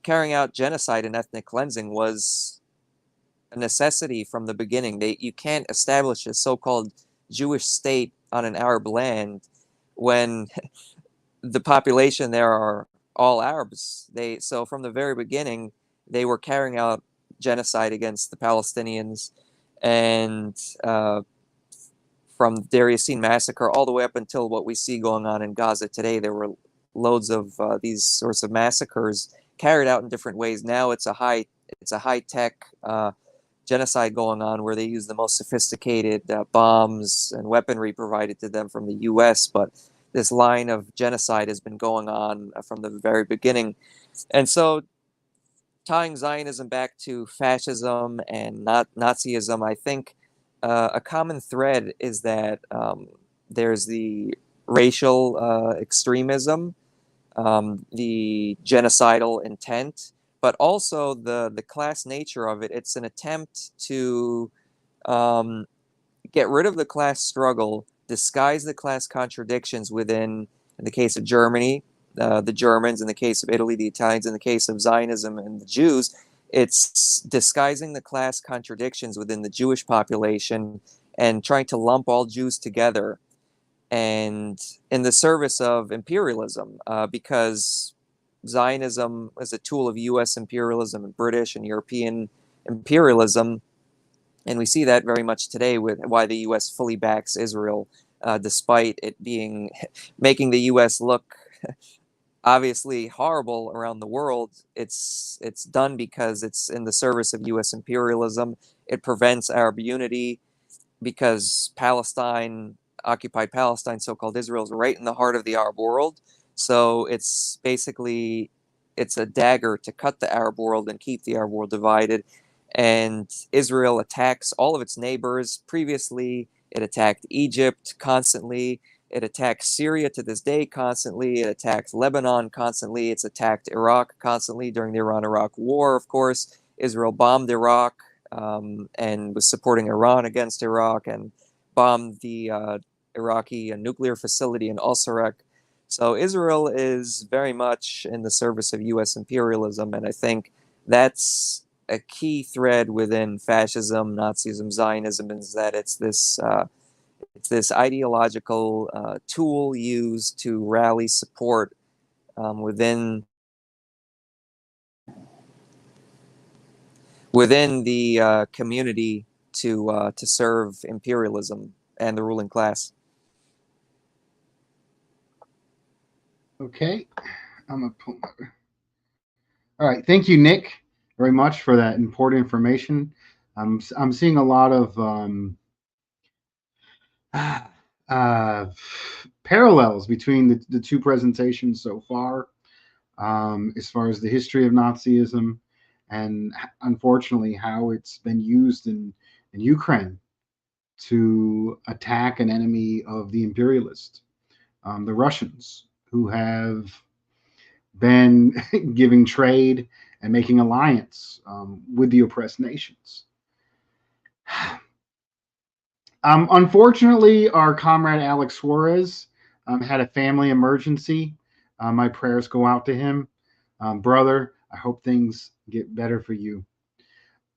carrying out genocide and ethnic cleansing was a necessity from the beginning. You can't establish a so-called Jewish state on an Arab land when the population there are all Arabs. So from the very beginning, they were carrying out genocide against the Palestinians, and from the Deir Yassin massacre all the way up until what we see going on in Gaza today, there were loads of these sorts of massacres carried out in different ways. Now it's a high tech genocide going on, where they use the most sophisticated bombs and weaponry provided to them from the U.S., but this line of genocide has been going on from the very beginning. And so, tying Zionism back to fascism and not Nazism, I think a common thread is that there's the racial extremism, the genocidal intent, but also the class nature of it. It's an attempt to get rid of the class struggle, disguise the class contradictions within, in the case of Germany, the Germans; in the case of Italy, the Italians; in the case of Zionism and the Jews, it's disguising the class contradictions within the Jewish population and trying to lump all Jews together, and in the service of imperialism, because Zionism is a tool of U.S. imperialism and British and European imperialism. And we see that very much today with why the U.S. fully backs Israel, despite it being making the U.S. look obviously horrible around the world. It's done because it's in the service of U.S. imperialism. It prevents Arab unity, because Palestine, occupied Palestine, so-called Israel, is right in the heart of the Arab world. So it's basically, it's a dagger to cut the Arab world and keep the Arab world divided. And Israel attacks all of its neighbors. Previously, it attacked Egypt constantly. It attacks Syria to this day constantly. It attacks Lebanon constantly. It's attacked Iraq constantly during the Iran-Iraq War, of course. Israel bombed Iraq and was supporting Iran against Iraq, and bombed the Iraqi nuclear facility in Al-Sarek. So Israel is very much in the service of U.S. imperialism, and I think that's a key thread within fascism, Nazism, Zionism, is that it's this ideological tool used to rally support within the community to serve imperialism and the ruling class. Okay, I'm gonna pull my. All right, thank you, Nick, very much for that important information. I'm seeing a lot of uh, parallels between the two presentations so far, as far as the history of Nazism and unfortunately how it's been used in Ukraine to attack an enemy of the imperialist, the Russians, who have been giving trade and making alliance with the oppressed nations. Unfortunately, our comrade Alex Suarez had a family emergency. My prayers go out to him. Brother, I hope things get better for you.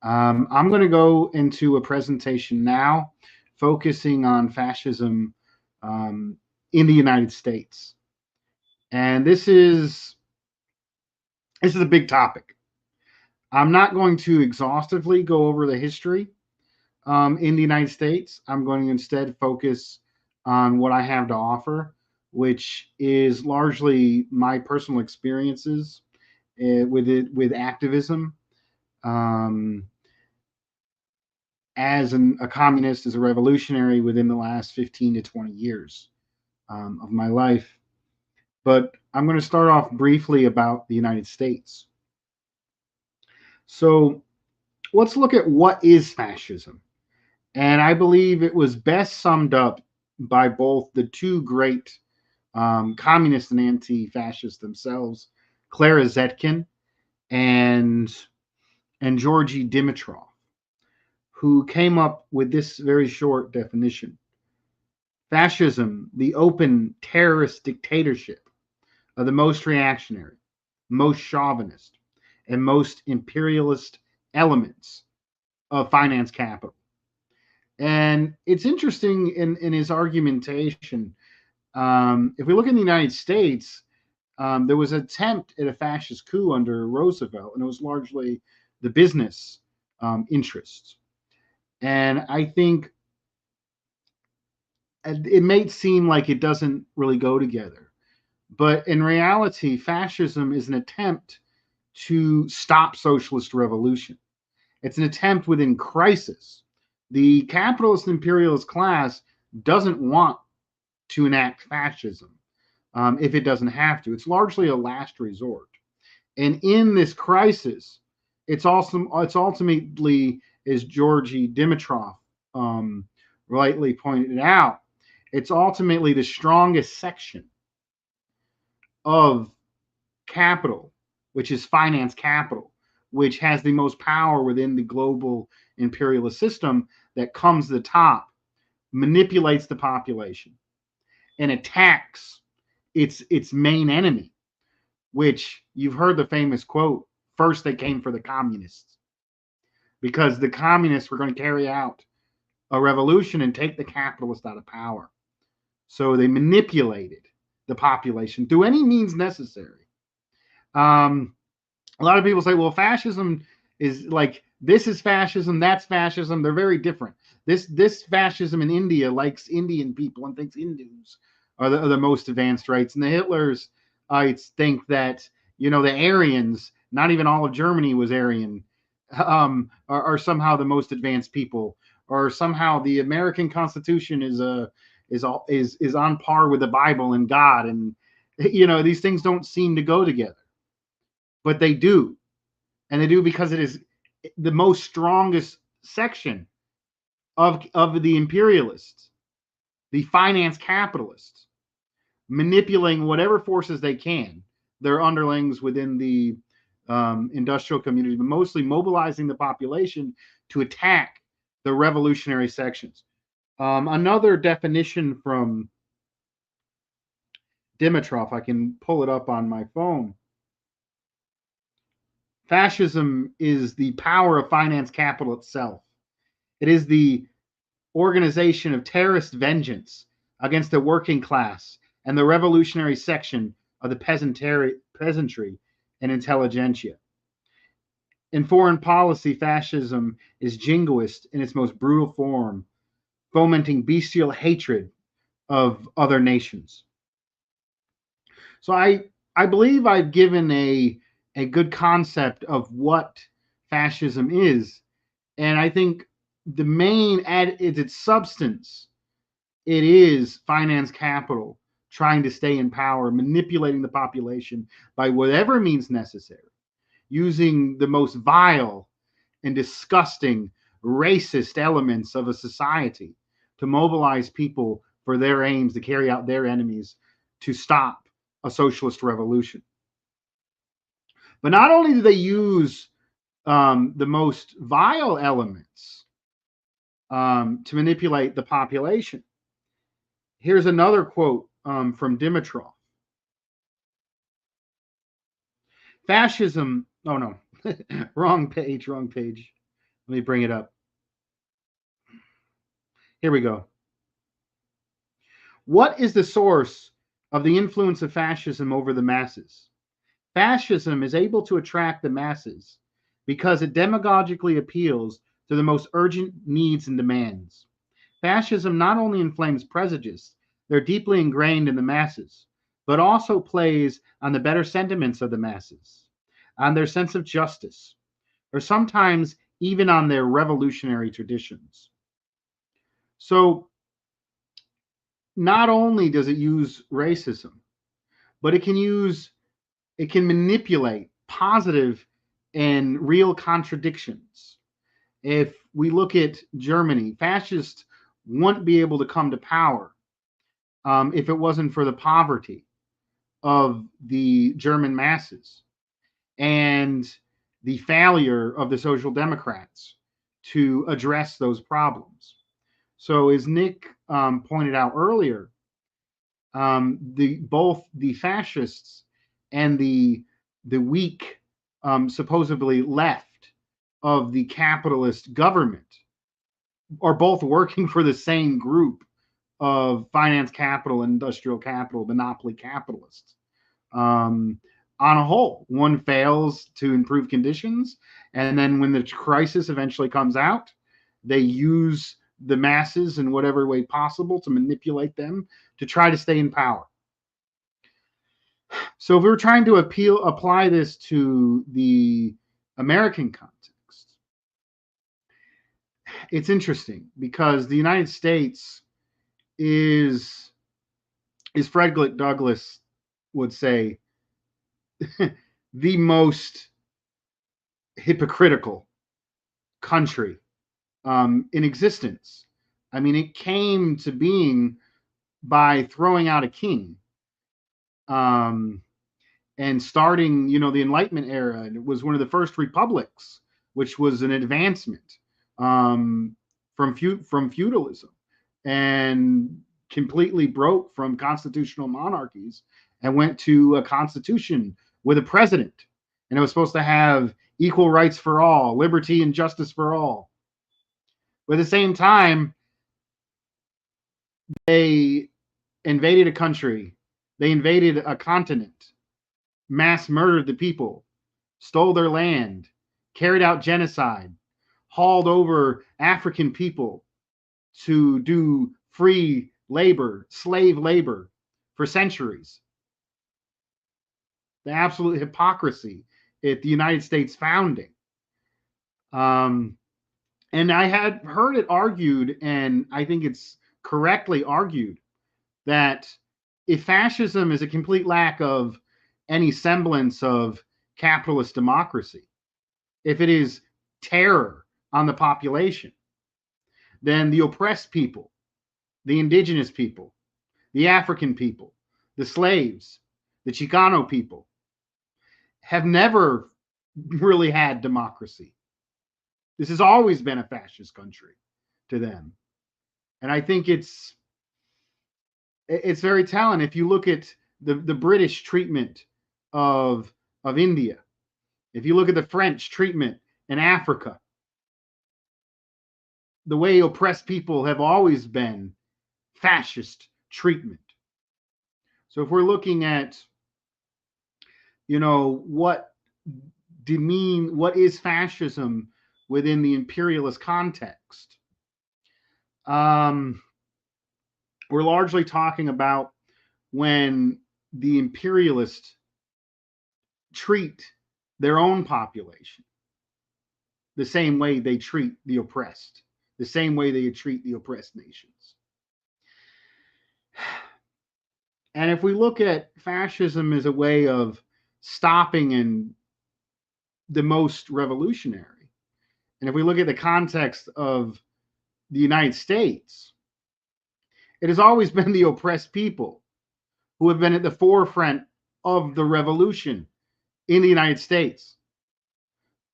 I'm going to go into a presentation now focusing on fascism in the United States. And this is a big topic. I'm not going to exhaustively go over the history in the United States. I'm going to instead focus on what I have to offer, which is largely my personal experiences with activism as a communist, as a revolutionary within the last 15 to 20 years of my life. But I'm going to start off briefly about the United States. So let's look at what is fascism. And I believe it was best summed up by both the two great communist and anti-fascists themselves, Clara Zetkin and Georgy Dimitrov, who came up with this very short definition. Fascism, the open terrorist dictatorship of the most reactionary, most chauvinist, and most imperialist elements of finance capital. And it's interesting in his argumentation. If we look in the United States, there was an attempt at a fascist coup under Roosevelt, and it was largely the business interests. And I think it may seem like it doesn't really go together, but in reality, fascism is an attempt to stop socialist revolution. It's an attempt within crisis. The capitalist imperialist class doesn't want to enact fascism if it doesn't have to. It's largely a last resort. And in this crisis, it's ultimately, as Georgy Dimitrov rightly pointed out, it's ultimately the strongest section of capital, which is finance capital, which has the most power within the global imperialist system, that comes to the top, manipulates the population, and attacks its main enemy, which you've heard the famous quote, first they came for the communists, because the communists were going to carry out a revolution and take the capitalists out of power. So they manipulated the population through any means necessary. A lot of people say, well, fascism is like, this is fascism, that's fascism. They're very different. This fascism in India likes Indian people and thinks Hindus are the most advanced rights. And the Hitlers think that, the Aryans, not even all of Germany was Aryan, are somehow the most advanced people, or somehow the American Constitution is on par with the Bible and God. And, these things don't seem to go together, but they do. And they do because it is the most strongest section of the imperialists, the finance capitalists, manipulating whatever forces they can, their underlings within the industrial community, but mostly mobilizing the population to attack the revolutionary sections. Another definition from Dimitrov, I can pull it up on my phone. Fascism is the power of finance capital itself. It is the organization of terrorist vengeance against the working class and the revolutionary section of the peasantry and intelligentsia. In foreign policy, fascism is jingoist in its most brutal form, fomenting bestial hatred of other nations. So I believe I've given a good concept of what fascism is, and I think the main is its substance. It is finance capital trying to stay in power, manipulating the population by whatever means necessary, using the most vile and disgusting racist elements of a society to mobilize people for their aims, to carry out their enemies, to stop a socialist revolution. But not only do they use the most vile elements to manipulate the population. Here's another quote from Dimitrov. Fascism, oh no, wrong page. Let me bring it up. Here we go. What is the source of the influence of fascism over the masses? Fascism is able to attract the masses because it demagogically appeals to the most urgent needs and demands. Fascism not only inflames prejudice, they're deeply ingrained in the masses, but also plays on the better sentiments of the masses, on their sense of justice, or sometimes even on their revolutionary traditions. So not only does it use racism, but it can manipulate positive and real contradictions. If we look at Germany, fascists wouldn't be able to come to power if it wasn't for the poverty of the German masses and the failure of the Social Democrats to address those problems. So, as Nick pointed out earlier, both the fascists and the weak, supposedly left of the capitalist government are both working for the same group of finance capital, industrial capital, monopoly capitalists. On a whole, one fails to improve conditions, and then when the crisis eventually comes out, they use the masses in whatever way possible to manipulate them to try to stay in power. So if we were trying to apply this to the American context, it's interesting because the United States is, as Frederick Douglass would say, the most hypocritical country in existence. I mean, it came to being by throwing out a king and starting, the Enlightenment era. And it was one of the first republics, which was an advancement from feudalism, and completely broke from constitutional monarchies and went to a constitution with a president. And it was supposed to have equal rights for all, liberty and justice for all. But at the same time, they invaded a country, they invaded a continent, mass murdered the people, stole their land, carried out genocide, hauled over African people to do free labor, slave labor for centuries. The absolute hypocrisy at the United States founding. And I had heard it argued, and I think it's correctly argued, that if fascism is a complete lack of any semblance of capitalist democracy, if it is terror on the population, then the oppressed people, the indigenous people, the African people, the slaves, the Chicano people, have never really had democracy. This has always been a fascist country to them. And I think it's very telling. If you look at the British treatment of India, if you look at the French treatment in Africa, the way oppressed people have always been fascist treatment. So if we're looking at, what is fascism within the imperialist context, we're largely talking about when the imperialists treat their own population the same way they treat the oppressed, the same way they treat the oppressed nations. And if we look at fascism as a way of stopping and the most revolutionary, and if we look at the context of the United States, it has always been the oppressed people who have been at the forefront of the revolution in the United States.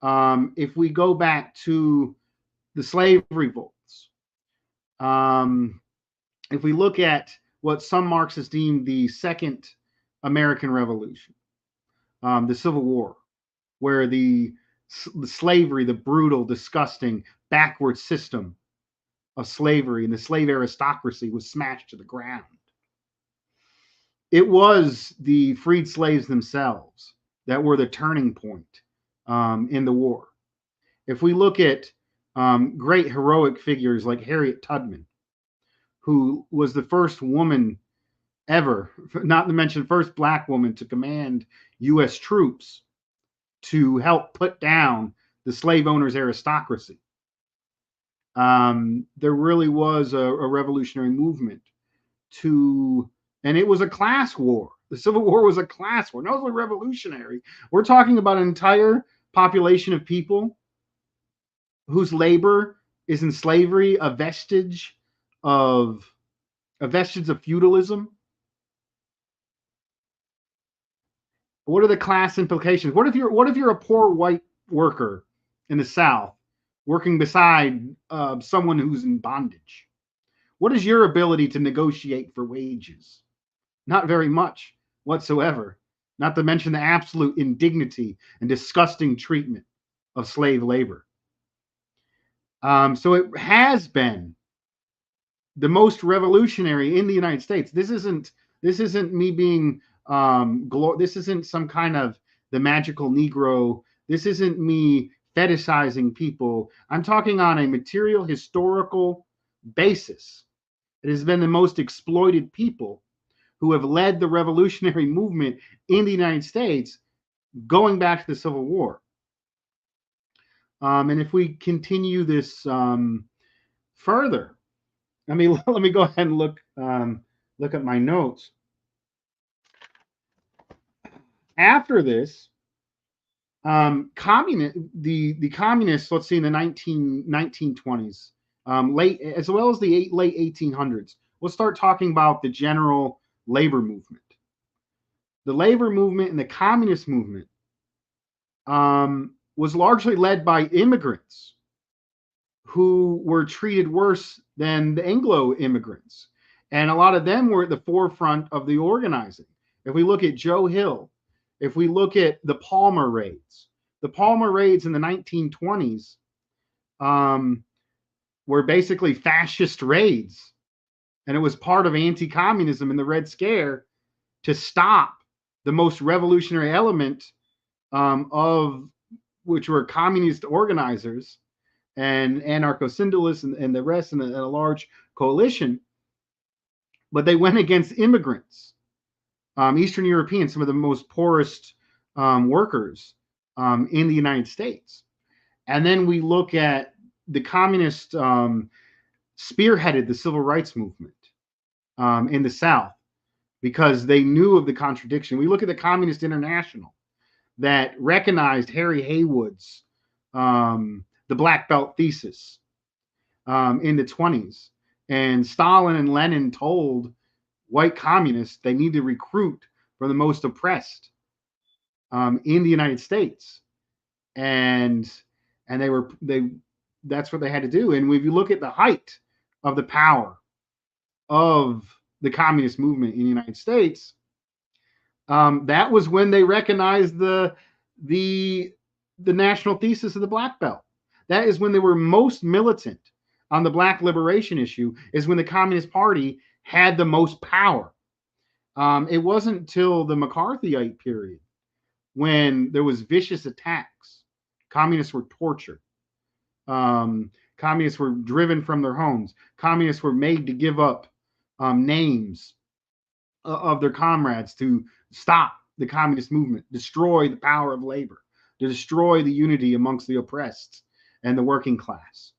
If we go back to the slave revolts, if we look at what some Marxists deem the Second American Revolution, the Civil War, where the slavery, the brutal, disgusting, backward system of slavery and the slave aristocracy was smashed to the ground. It was the freed slaves themselves that were the turning point in the war. If we look at great heroic figures like Harriet Tubman, who was the first woman ever, not to mention first Black woman to command U.S. troops to help put down the slave owners' aristocracy. There really was a revolutionary movement and it was a class war. The Civil War was a class war. No, it was revolutionary. We're talking about an entire population of people whose labor is in slavery, a vestige of feudalism. What are the class implications? What if you're a poor white worker in the South working beside someone who's in bondage? What is your ability to negotiate for wages? Not very much whatsoever. Not to mention the absolute indignity and disgusting treatment of slave labor. So it has been the most revolutionary in the United States. This isn't me being this isn't some kind of the magical Negro. This isn't me fetishizing people. I'm talking on a material historical basis. It has been the most exploited people who have led the revolutionary movement in the United States going back to the Civil War. And if we continue this further, let me go ahead and look at my notes. After this, the communists, let's see, in the 1920s, late as well as the late 1800s, we'll start talking about the general labor movement. The labor movement and the communist movement was largely led by immigrants who were treated worse than the Anglo immigrants. And a lot of them were at the forefront of the organizing. If we look at Joe Hill, if we look at the Palmer raids in the 1920s were basically fascist raids. And it was part of anti-communism and the Red Scare to stop the most revolutionary element of which were communist organizers and anarcho-syndicalists and the rest in a large coalition. But they went against immigrants, Eastern Europeans, some of the most poorest workers in the United States. And then we look at the communists spearheaded the civil rights movement in the South because they knew of the contradiction. We look at the Communist International that recognized Harry Haywood's the Black Belt thesis in the 20s. And Stalin and Lenin told white communists they need to recruit from the most oppressed in the United States. And that's what they had to do. And if you look at the height of the power of the communist movement in the United States, that was when they recognized the national thesis of the Black Belt. That is when they were most militant on the Black liberation issue, is when the Communist Party had the most power. It wasn't until the McCarthyite period when there was vicious attacks. Communists were tortured. Communists were driven from their homes. Communists were made to give up names of their comrades to stop the communist movement, destroy the power of labor, to destroy the unity amongst the oppressed and the working class.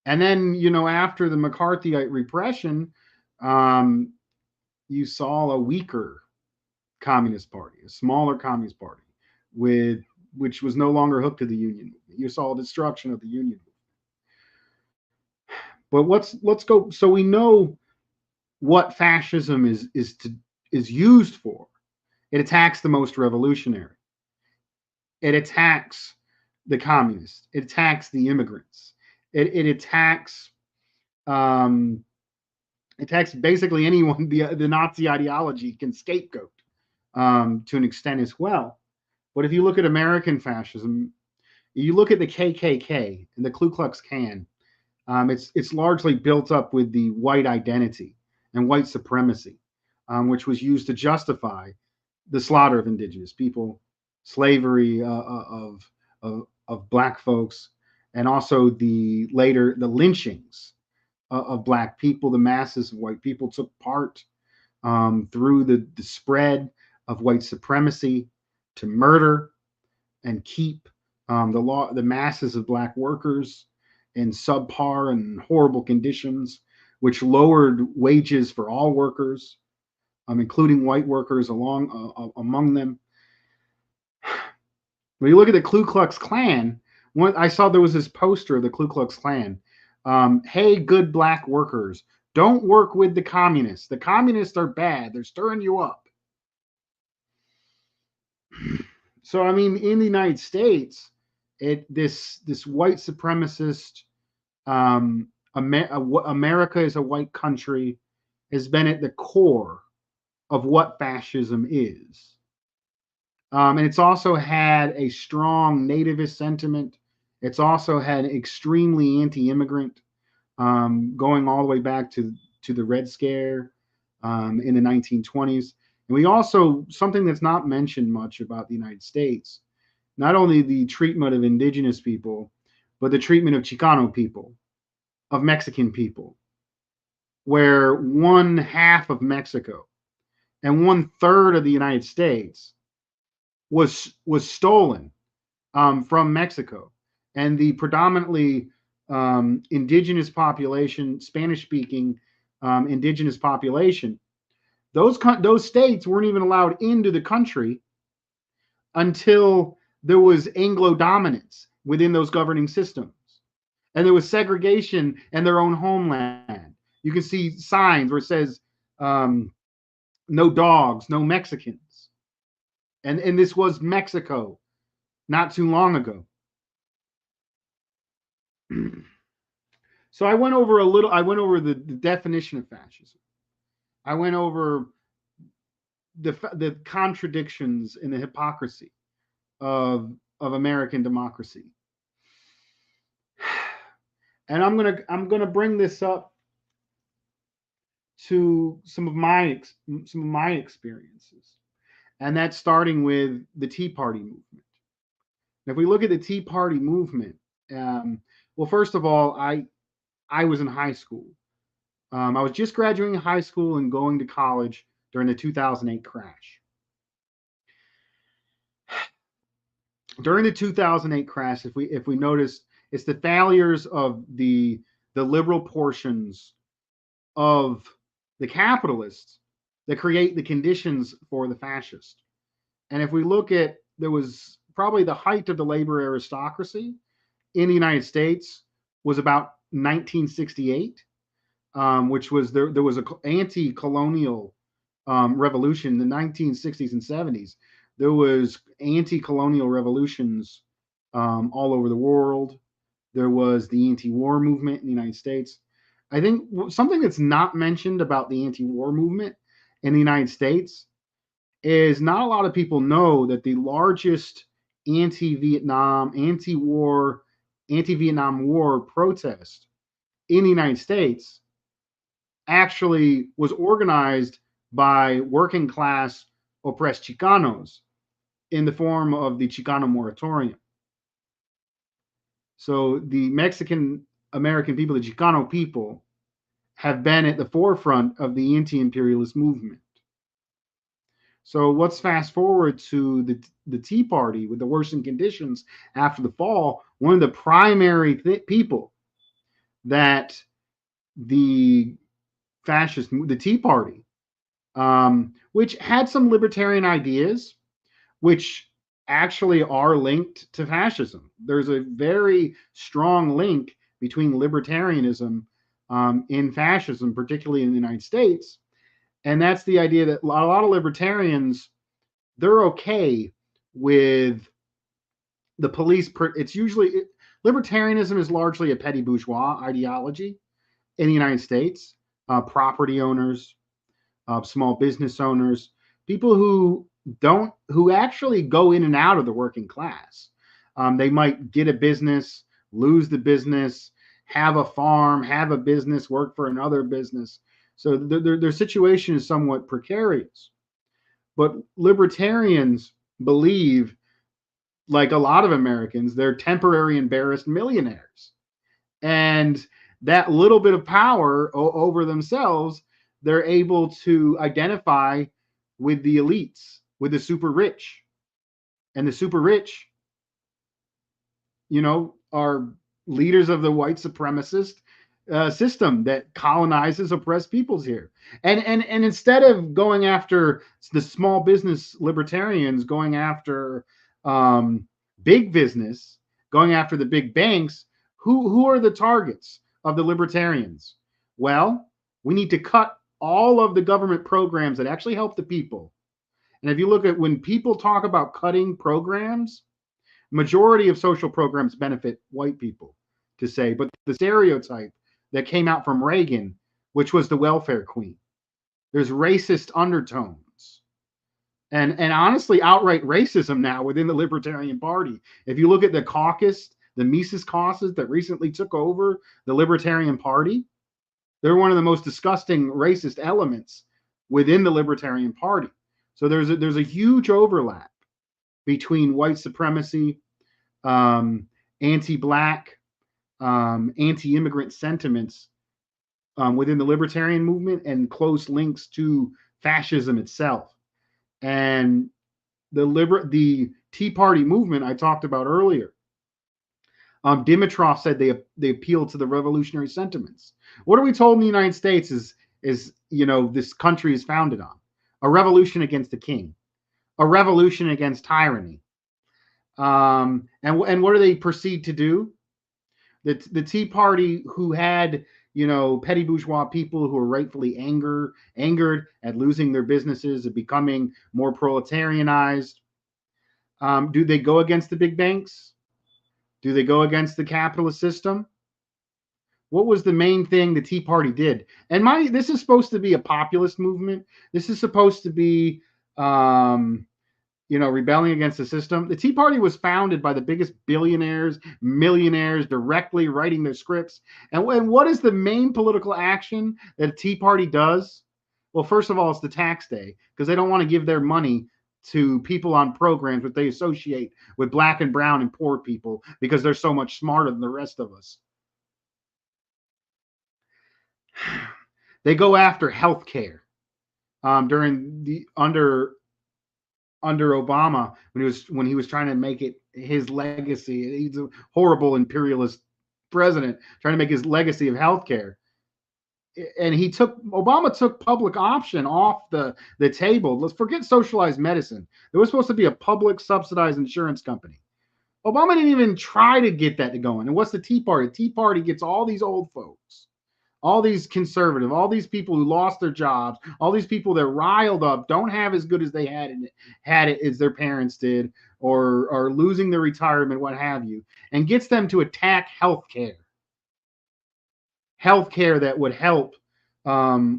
And then, after the McCarthyite repression, you saw a weaker Communist Party, a smaller Communist Party, which was no longer hooked to the Union movement. You saw a destruction of the Union movement. But let's go. So we know what fascism is used for. It attacks the most revolutionary. It attacks the communists. It attacks the immigrants. It attacks basically anyone the Nazi ideology can scapegoat to an extent as well. But if you look at American fascism, you look at the KKK and the Ku Klux Klan, it's largely built up with the white identity and white supremacy, which was used to justify the slaughter of indigenous people, slavery of Black folks, and also the lynchings of Black people. The masses of white people took part through the spread of white supremacy to murder and keep the masses of Black workers in subpar and horrible conditions which lowered wages for all workers, including white workers among them. When you look at the Ku Klux Klan, I saw there was this poster of the Ku Klux Klan. Hey, good black workers, don't work with the communists. The communists are bad. They're stirring you up. So, I mean, in the United States, this white supremacist, America is a white country, has been at the core of what fascism is. And it's also had a strong nativist sentiment. It's also had extremely anti-immigrant, going all the way back to the Red Scare in the 1920s. And we also, something that's not mentioned much about the United States, not only the treatment of indigenous people, but the treatment of Chicano people, of Mexican people, where 1/2 of Mexico and 1/3 of the United States was stolen from Mexico, and the predominantly indigenous population, Spanish-speaking indigenous population, those states weren't even allowed into the country until there was Anglo dominance within those governing systems, and there was segregation in their own homeland. You can see signs where it says no dogs, no Mexicans. And this was Mexico not too long ago. So I went over the definition of fascism. I went over the contradictions and the hypocrisy of American democracy. And I'm gonna bring this up to some of my experiences, and that's starting with the Tea Party movement. If we look at the Tea Party movement, well, first of all, I was in high school. I was just graduating high school and going to college during the 2008 crash. During the 2008 crash, if we notice, it's the failures of the liberal portions of the capitalists that create the conditions for the fascist. And if we look at, there was probably the height of the labor aristocracy in the United States was about 1968, which was there was an anti-colonial revolution in the 1960s and 70s. There was anti-colonial revolutions all over the world. There was the anti-war movement in the United States. I think something that's not mentioned about the anti-war movement in the United States is not a lot of people know that the largest anti-Vietnam War protest in the United States actually was organized by working class oppressed Chicanos in the form of the Chicano moratorium. So the Mexican American people, the Chicano people, have been at the forefront of the anti-imperialist movement. So let's fast forward to the Tea Party with the worsening conditions after the fall. One of the primary people that the Tea Party, which had some libertarian ideas, which actually are linked to fascism. There's a very strong link between libertarianism in fascism, particularly in the United States. And that's the idea that a lot of libertarians, they're okay with the police. It's usually, libertarianism is largely a petty bourgeois ideology in the United States. Property owners, small business owners, people who actually go in and out of the working class. They might get a business, lose the business, have a farm, have a business, work for another business. So their situation is somewhat precarious. But libertarians believe, like a lot of Americans, they're temporary embarrassed millionaires. And that little bit of power over themselves, they're able to identify with the elites, with the super rich. And the super rich, are leaders of the white supremacist system that colonizes oppressed peoples here. And instead of going after the small business libertarians, going after um, big business, going after the big banks, who are the targets of the libertarians? Well, we need to cut all of the government programs that actually help the people. And if you look at when people talk about cutting programs, majority of social programs benefit white people, to say, but the stereotype that came out from Reagan, which was the welfare queen, there's racist undertones and honestly outright racism now within the Libertarian Party. If you look at the caucus, the Mises caucus that recently took over the Libertarian Party, they're one of the most disgusting racist elements within the Libertarian Party. So there's a huge overlap between white supremacy, um, anti-black, anti-immigrant sentiments within the libertarian movement, and close links to fascism itself. And the Tea Party movement I talked about earlier. Dimitrov said they appeal to the revolutionary sentiments. What are we told in the United States is this country is founded on? A revolution against the king, a revolution against tyranny. And what do they proceed to do? The Tea Party, who had petty bourgeois people who are rightfully angered at losing their businesses and becoming more proletarianized, do they go against the big banks? Do they go against the capitalist system? What was the main thing the Tea Party did? And this is supposed to be a populist movement. This is supposed to be rebelling against the system. The Tea Party was founded by the biggest billionaires, millionaires, directly writing their scripts. And what is the main political action that a Tea Party does? Well, first of all, it's the tax day, because they don't want to give their money to people on programs that they associate with black and brown and poor people, because they're so much smarter than the rest of us. They go after health care during the under Obama, when he was trying to make it his legacy. He's a horrible imperialist president trying to make his legacy of healthcare. And Obama took public option off the table. Let's forget socialized medicine. There was supposed to be a public subsidized insurance company. Obama didn't even try to get that to going. And what's the Tea Party? The Tea Party gets all these old folks, all these conservative, all these people who lost their jobs, all these people that riled up, don't have as good as they had it as their parents did, or are losing their retirement, what have you, and gets them to attack healthcare that would help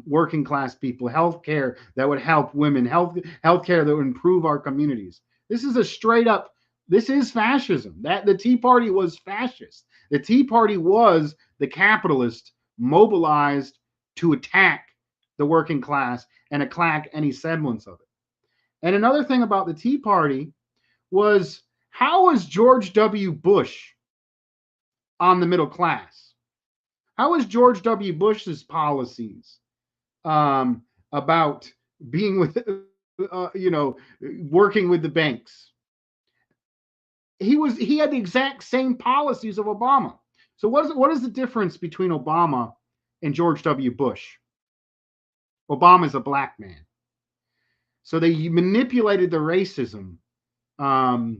working class people, healthcare that would help women, healthcare that would improve our communities. This is fascism. That the Tea Party was fascist. The Tea Party was the capitalist mobilized to attack the working class and attack any semblance of it. And another thing about the Tea Party was, how was George W. Bush on the middle class? How was George W. Bush's policies about being with, working with the banks? He had the exact same policies of Obama. So what is the difference between Obama and George W. Bush? Obama is a black man. So they manipulated the racism that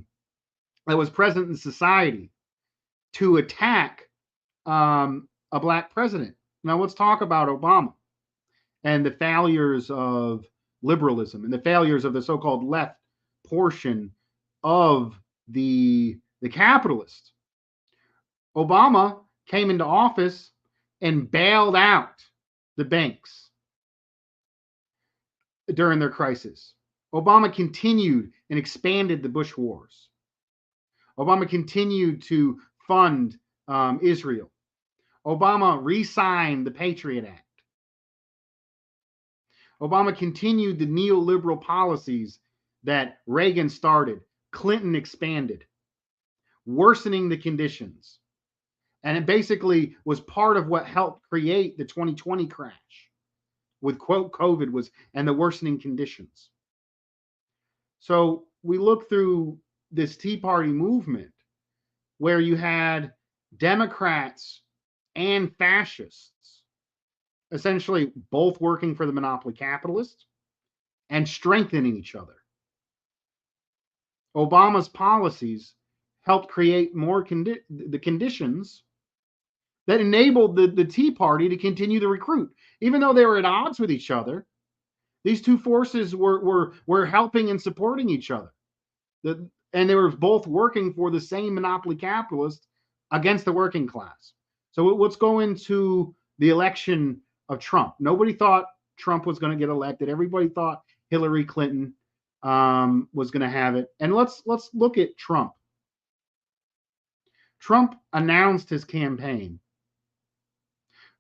was present in society to attack a black president. Now let's talk about Obama and the failures of liberalism and the failures of the so-called left portion of the capitalists. Obama came into office and bailed out the banks during their crisis. Obama continued and expanded the Bush wars. Obama continued to fund Israel. Obama re-signed the Patriot Act. Obama continued the neoliberal policies that Reagan started, Clinton expanded, worsening the conditions. And it basically was part of what helped create the 2020 crash with quote COVID and the worsening conditions. So we look through this Tea Party movement where you had Democrats and fascists, essentially both working for the monopoly capitalists and strengthening each other. Obama's policies helped create the conditions that enabled the Tea Party to continue to recruit. Even though they were at odds with each other, these two forces were helping and supporting each other. And they were both working for the same monopoly capitalist against the working class. So let's go into the election of Trump. Nobody thought Trump was going to get elected. Everybody thought Hillary Clinton was going to have it. And let's look at Trump. Trump announced his campaign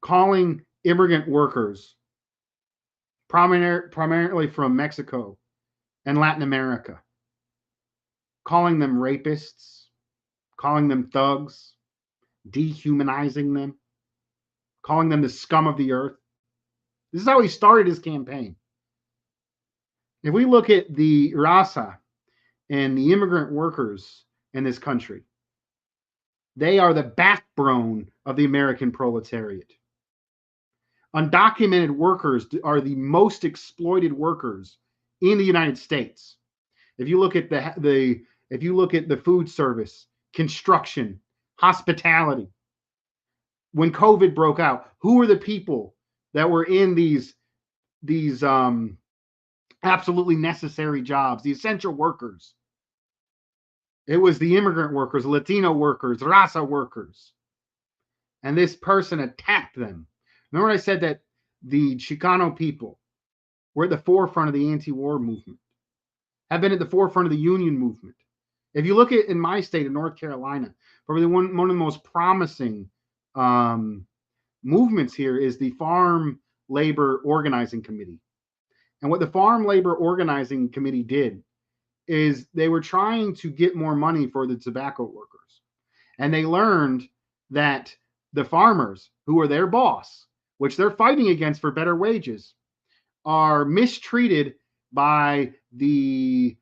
calling immigrant workers, primarily from Mexico and Latin America, calling them rapists, calling them thugs, dehumanizing them, calling them the scum of the earth. This is how he started his campaign. If we look at the raza and the immigrant workers in this country, they are the backbone of the American proletariat. Undocumented workers are the most exploited workers in the United States. If you look at the food service, construction, hospitality, when COVID broke out, who were the people that were in these absolutely necessary jobs, the essential workers? It was the immigrant workers, Latino workers, raza workers. And this person attacked them. Remember I said that the Chicano people were at the forefront of the anti-war movement, have been at the forefront of the union movement. If you look at in my state of North Carolina, probably one of the most promising movements here is the Farm Labor Organizing Committee. And what the Farm Labor Organizing Committee did is they were trying to get more money for the tobacco workers. And they learned that the farmers, who are their boss, which they're fighting against for better wages, are mistreated by the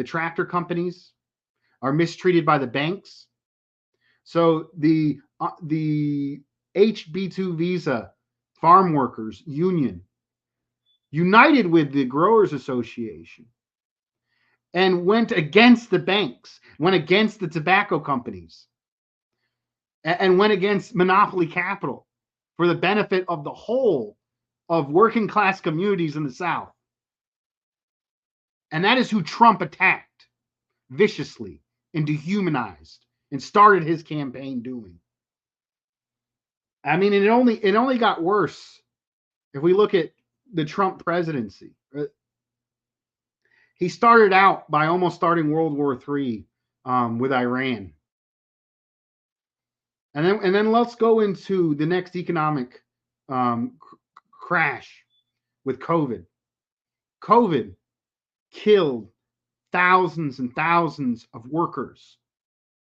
tractor companies, are mistreated by the banks. So the HB2 visa farm workers union united with the Growers Association and went against the banks, went against the tobacco companies, and went against monopoly capital for the benefit of the whole of working class communities in the South. And that is who Trump attacked viciously and dehumanized and started his campaign doing. I mean, it only got worse if we look at the Trump presidency. He started out by almost starting World War III with Iran. And then let's go into the next economic crash with COVID. COVID killed thousands and thousands of workers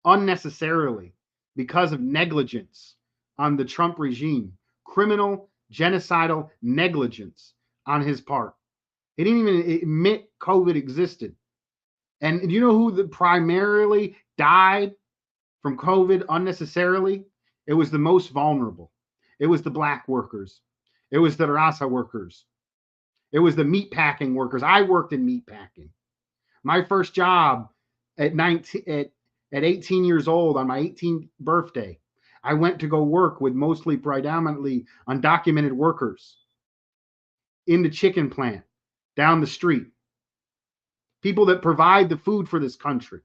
unnecessarily because of negligence on the Trump regime, criminal, genocidal negligence on his part. He didn't even admit COVID existed. And you know who primarily died from COVID unnecessarily? It was the most vulnerable. It was the black workers. It was the raza workers. It was the meat packing workers. I worked in meat packing. My first job at 18 years old on my 18th birthday, I went to go work with predominantly undocumented workers in the chicken plant down the street. People that provide the food for this country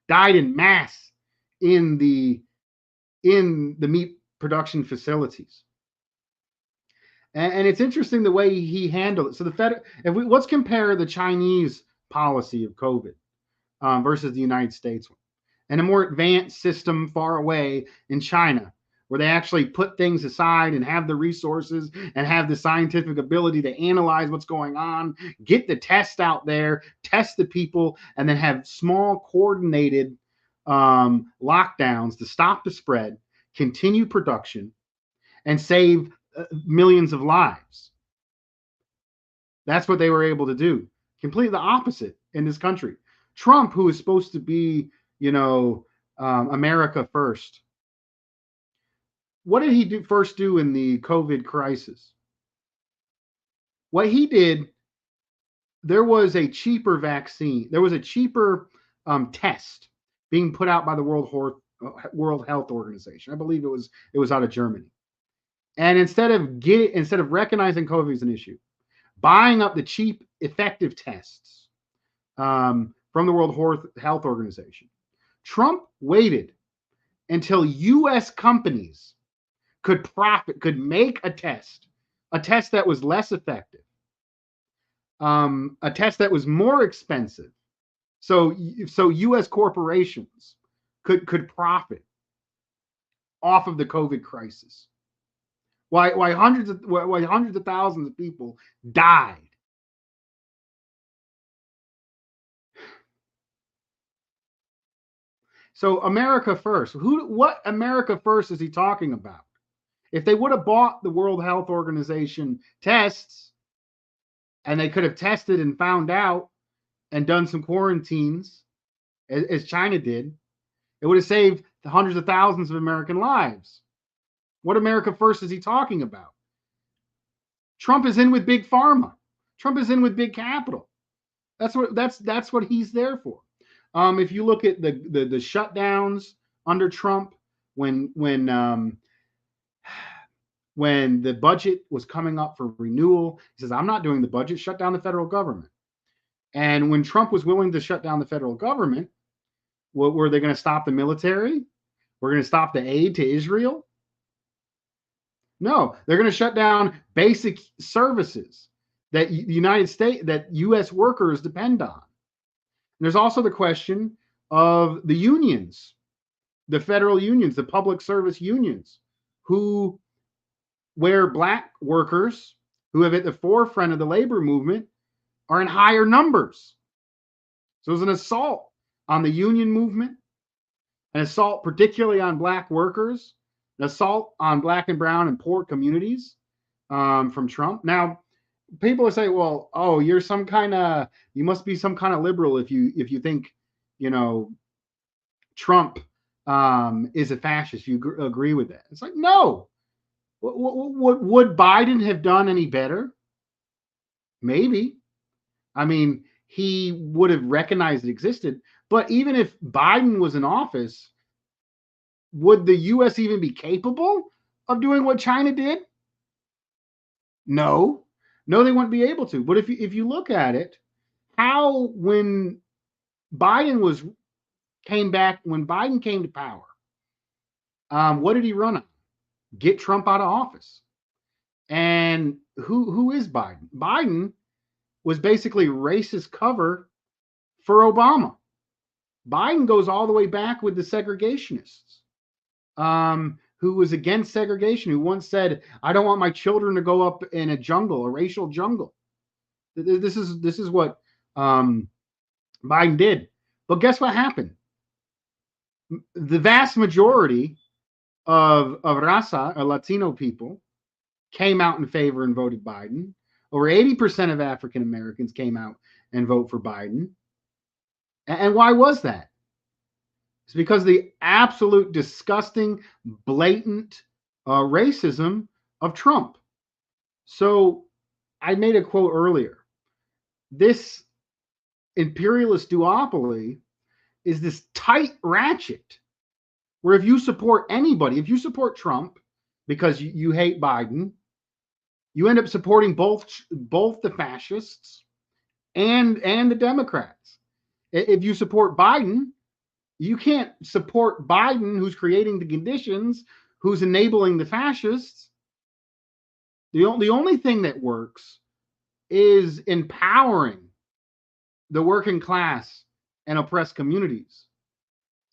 died in mass in the meat production facilities. And it's interesting the way he handled it. So let's compare the Chinese policy of COVID versus the United States one, and a more advanced system far away in China, where they actually put things aside and have the resources and have the scientific ability to analyze what's going on, get the test out there, test the people, and then have small coordinated lockdowns to stop the spread, continue production, and save millions of lives. That's what they were able to do. Completely the opposite in this country. Trump, who is supposed to be, America first, what did he first do in the COVID crisis? What he did, there was a cheaper vaccine. There was a cheaper test being put out by the World Health Organization. I believe it was out of Germany. And instead of recognizing COVID as an issue, buying up the cheap, effective tests from the World Health Organization, Trump waited until U.S. companies could make a test that was less effective, a test that was more expensive, so U.S. corporations could profit off of the COVID crisis. Why hundreds of thousands of people died. So America first. What America first is he talking about? If they would have bought the World Health Organization tests, and they could have tested and found out and done some quarantines, as China did, it would have saved the hundreds of thousands of American lives. What America first is he talking about? Trump is in with big pharma. Trump is in with big capital. That's what he's there for. If you look at the shutdowns under Trump, when the budget was coming up for renewal, he says, "I'm not doing the budget. Shut down the federal government." And when Trump was willing to shut down the federal government, were they going to stop the military? We're going to stop the aid to Israel? No, they're going to shut down basic services that the United States, that U.S. workers depend on. And there's also the question of the unions, the federal unions, the public service unions, where black workers who have at the forefront of the labor movement are in higher numbers. So it's an assault on the union movement, an assault particularly on black workers, an assault on black and brown and poor communities from Trump. Now, people will say, "Well, oh, you must be some kind of liberal if you think, Trump is a fascist. You agree with that?" It's like, no. Would Biden have done any better? Maybe. I mean, he would have recognized it existed. But even if Biden was in office, would the U.S. even be capable of doing what China did? No, they wouldn't be able to. But if you look at it, when Biden came to power, what did he run on? Get Trump out of office. And who is Biden? Biden was basically racist cover for Obama. Biden goes all the way back with the segregationists, who was against segregation, who once said, "I don't want my children to go up in a racial jungle." This is what Biden did. But guess what happened? The vast majority of raza, or Latino people, came out in favor and voted Biden. Over 80% of African Americans came out and vote for Biden. And why was that? It's because the absolute disgusting, blatant racism of Trump. So I made a quote earlier. This imperialist duopoly is this tight ratchet where if you support anybody, if you support Trump because you hate Biden, you end up supporting both the fascists and the Democrats. If you support Biden, you can't support Biden, who's creating the conditions, who's enabling the fascists. The only thing that works is empowering the working class and oppressed communities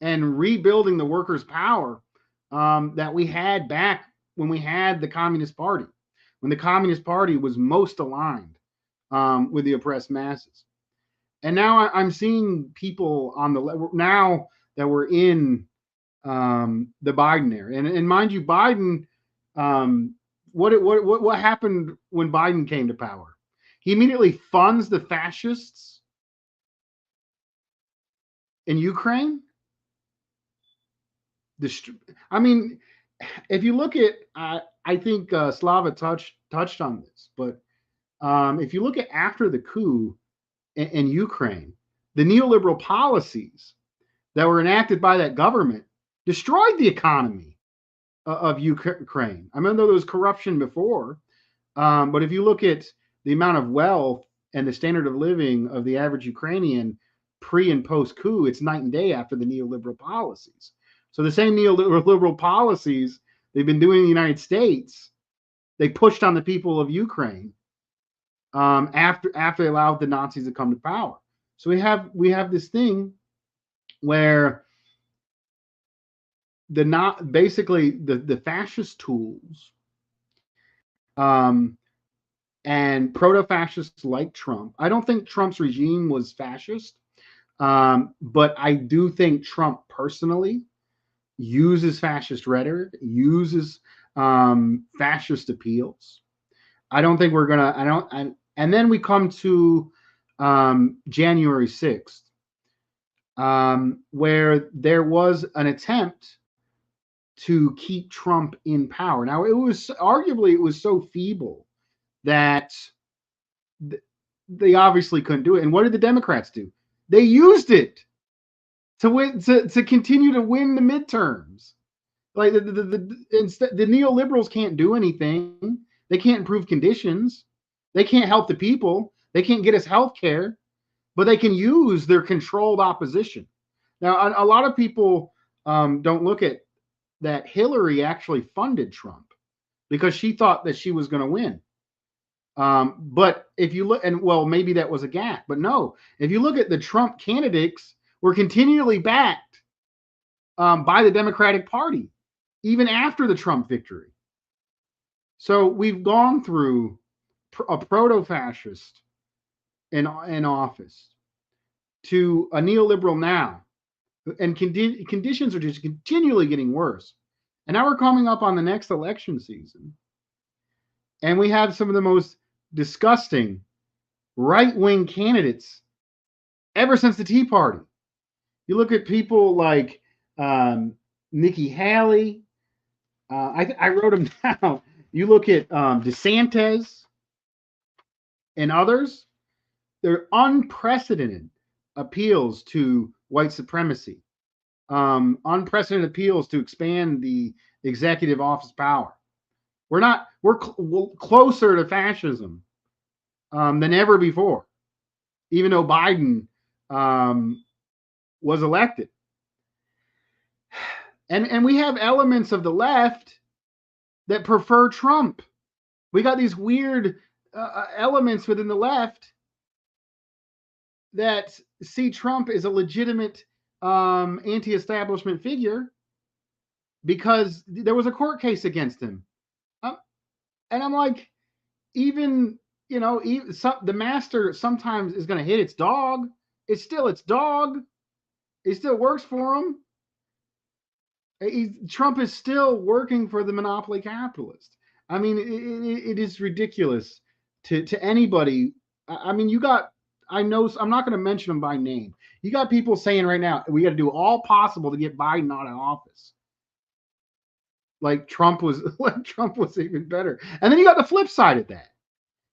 and rebuilding the workers' power that we had back when we had the Communist Party, when the Communist Party was most aligned with the oppressed masses. And now I'm seeing people now that we're in the Biden era, and mind you, Biden, what happened when Biden came to power? He immediately funds the fascists in Ukraine. I mean, if you look at, I think Slava touched on this, but if you look at after the coup in Ukraine, the neoliberal policies that were enacted by that government destroyed the economy of Ukraine. I remember there was corruption before, but if you look at the amount of wealth and the standard of living of the average Ukrainian pre and post coup, it's night and day after the neoliberal policies. So the same neoliberal policies they've been doing in the United States, they pushed on the people of Ukraine after they allowed the Nazis to come to power. So we have this thing where basically the fascist tools and proto-fascists like Trump. I don't think Trump's regime was fascist, but I do think Trump personally uses fascist rhetoric, uses fascist appeals. I don't think we're gonna. And then we come to January 6th, where there was an attempt to keep Trump in power. Now, it was so feeble that they obviously couldn't do it. And what did the Democrats do? They used it to win, to continue to win the midterms. Like the neoliberals can't do anything. They can't improve conditions. They can't help the people. They can't get us health care, but they can use their controlled opposition. Now, a lot of people don't look at that Hillary actually funded Trump because she thought that she was going to win. But if you look, and well, maybe that was a gap, but no, if you look at the Trump candidates, were continually backed by the Democratic Party, even after the Trump victory. So we've gone through a proto-fascist in office to a neoliberal now, and conditions are just continually getting worse. And now we're coming up on the next election season, and we have some of the most disgusting right-wing candidates ever since the Tea Party. You look at people like Nikki Haley. I wrote them down. You look at DeSantis and others. They're unprecedented appeals to white supremacy, unprecedented appeals to expand the executive office power. We're closer to fascism than ever before, even though Biden was elected. And we have elements of the left that prefer Trump. We got these weird elements within the left that see Trump as a legitimate anti-establishment figure because there was a court case against him. And I'm like, even the master sometimes is going to hit its dog. It's still its dog. It still works for him. Trump is still working for the monopoly capitalist. I mean, it is ridiculous to anybody. I mean, I know, I'm not going to mention them by name. You got people saying right now, we got to do all possible to get Biden out of office. Like Trump was even better. And then you got the flip side of that.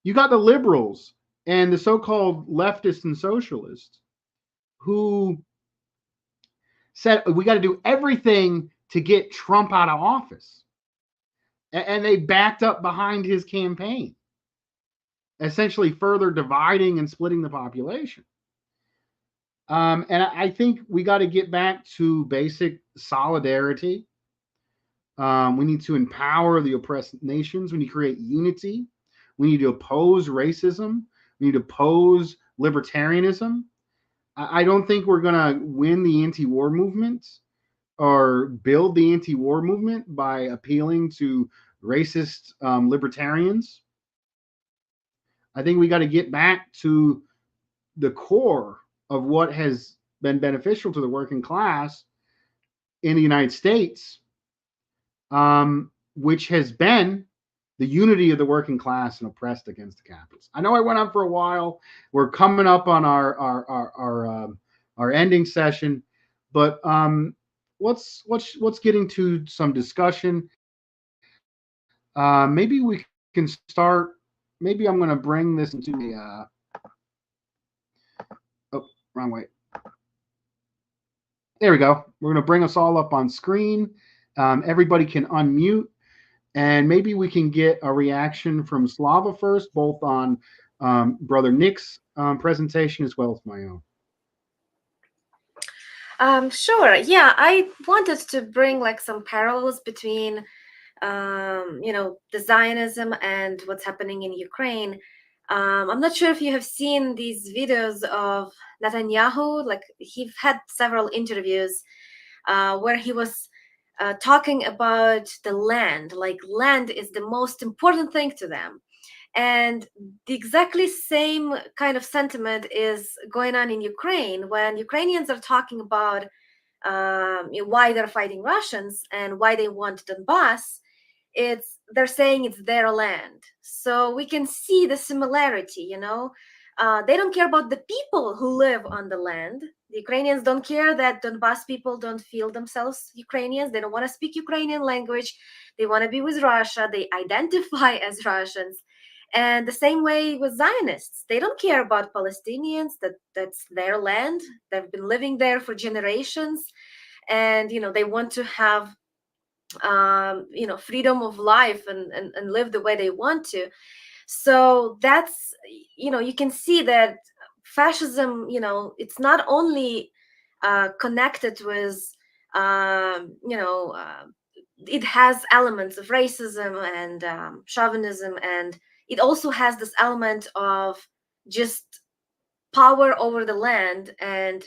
You got the liberals and the so-called leftists and socialists who said we got to do everything to get Trump out of office. And they backed up behind his campaign, essentially further dividing and splitting the population. And I think we got to get back to basic solidarity. We need to empower the oppressed nations. We need to create unity. We need to oppose racism. We need to oppose libertarianism. I don't think we're going to win the anti-war movement or build the anti-war movement by appealing to racist libertarians. I think we got to get back to the core of what has been beneficial to the working class in the United States, which has been the unity of the working class and oppressed against the capitalists. I know I went on for a while. We're coming up on our ending session, but let's get into some discussion. Maybe we can start. Maybe I'm going to bring this into a. Oh, wrong way. There we go. We're going to bring us all up on screen. Everybody can unmute, and maybe we can get a reaction from Slava first, both on Brother Nick's presentation as well as my own. Sure. Yeah, I wanted to bring like some parallels between, the Zionism and what's happening in Ukraine. I'm not sure if you have seen these videos of Netanyahu. Like he had several interviews where he was talking about the land. Like land is the most important thing to them. And the exactly same kind of sentiment is going on in Ukraine when Ukrainians are talking about why they're fighting Russians and why they want Donbass. They're saying it's their land, so we can see the similarity. They don't care about the people who live on the land. The Ukrainians don't care that Donbass people don't feel themselves Ukrainians. They don't want to speak Ukrainian language. They want to be with Russia. They identify as Russians. And the same way with Zionists, they don't care about Palestinians. That's their land. They've been living there for generations, and they want to have freedom of life and live the way they want to. So that's you can see that fascism, it's not only connected with it has elements of racism and chauvinism, and it also has this element of just power over the land and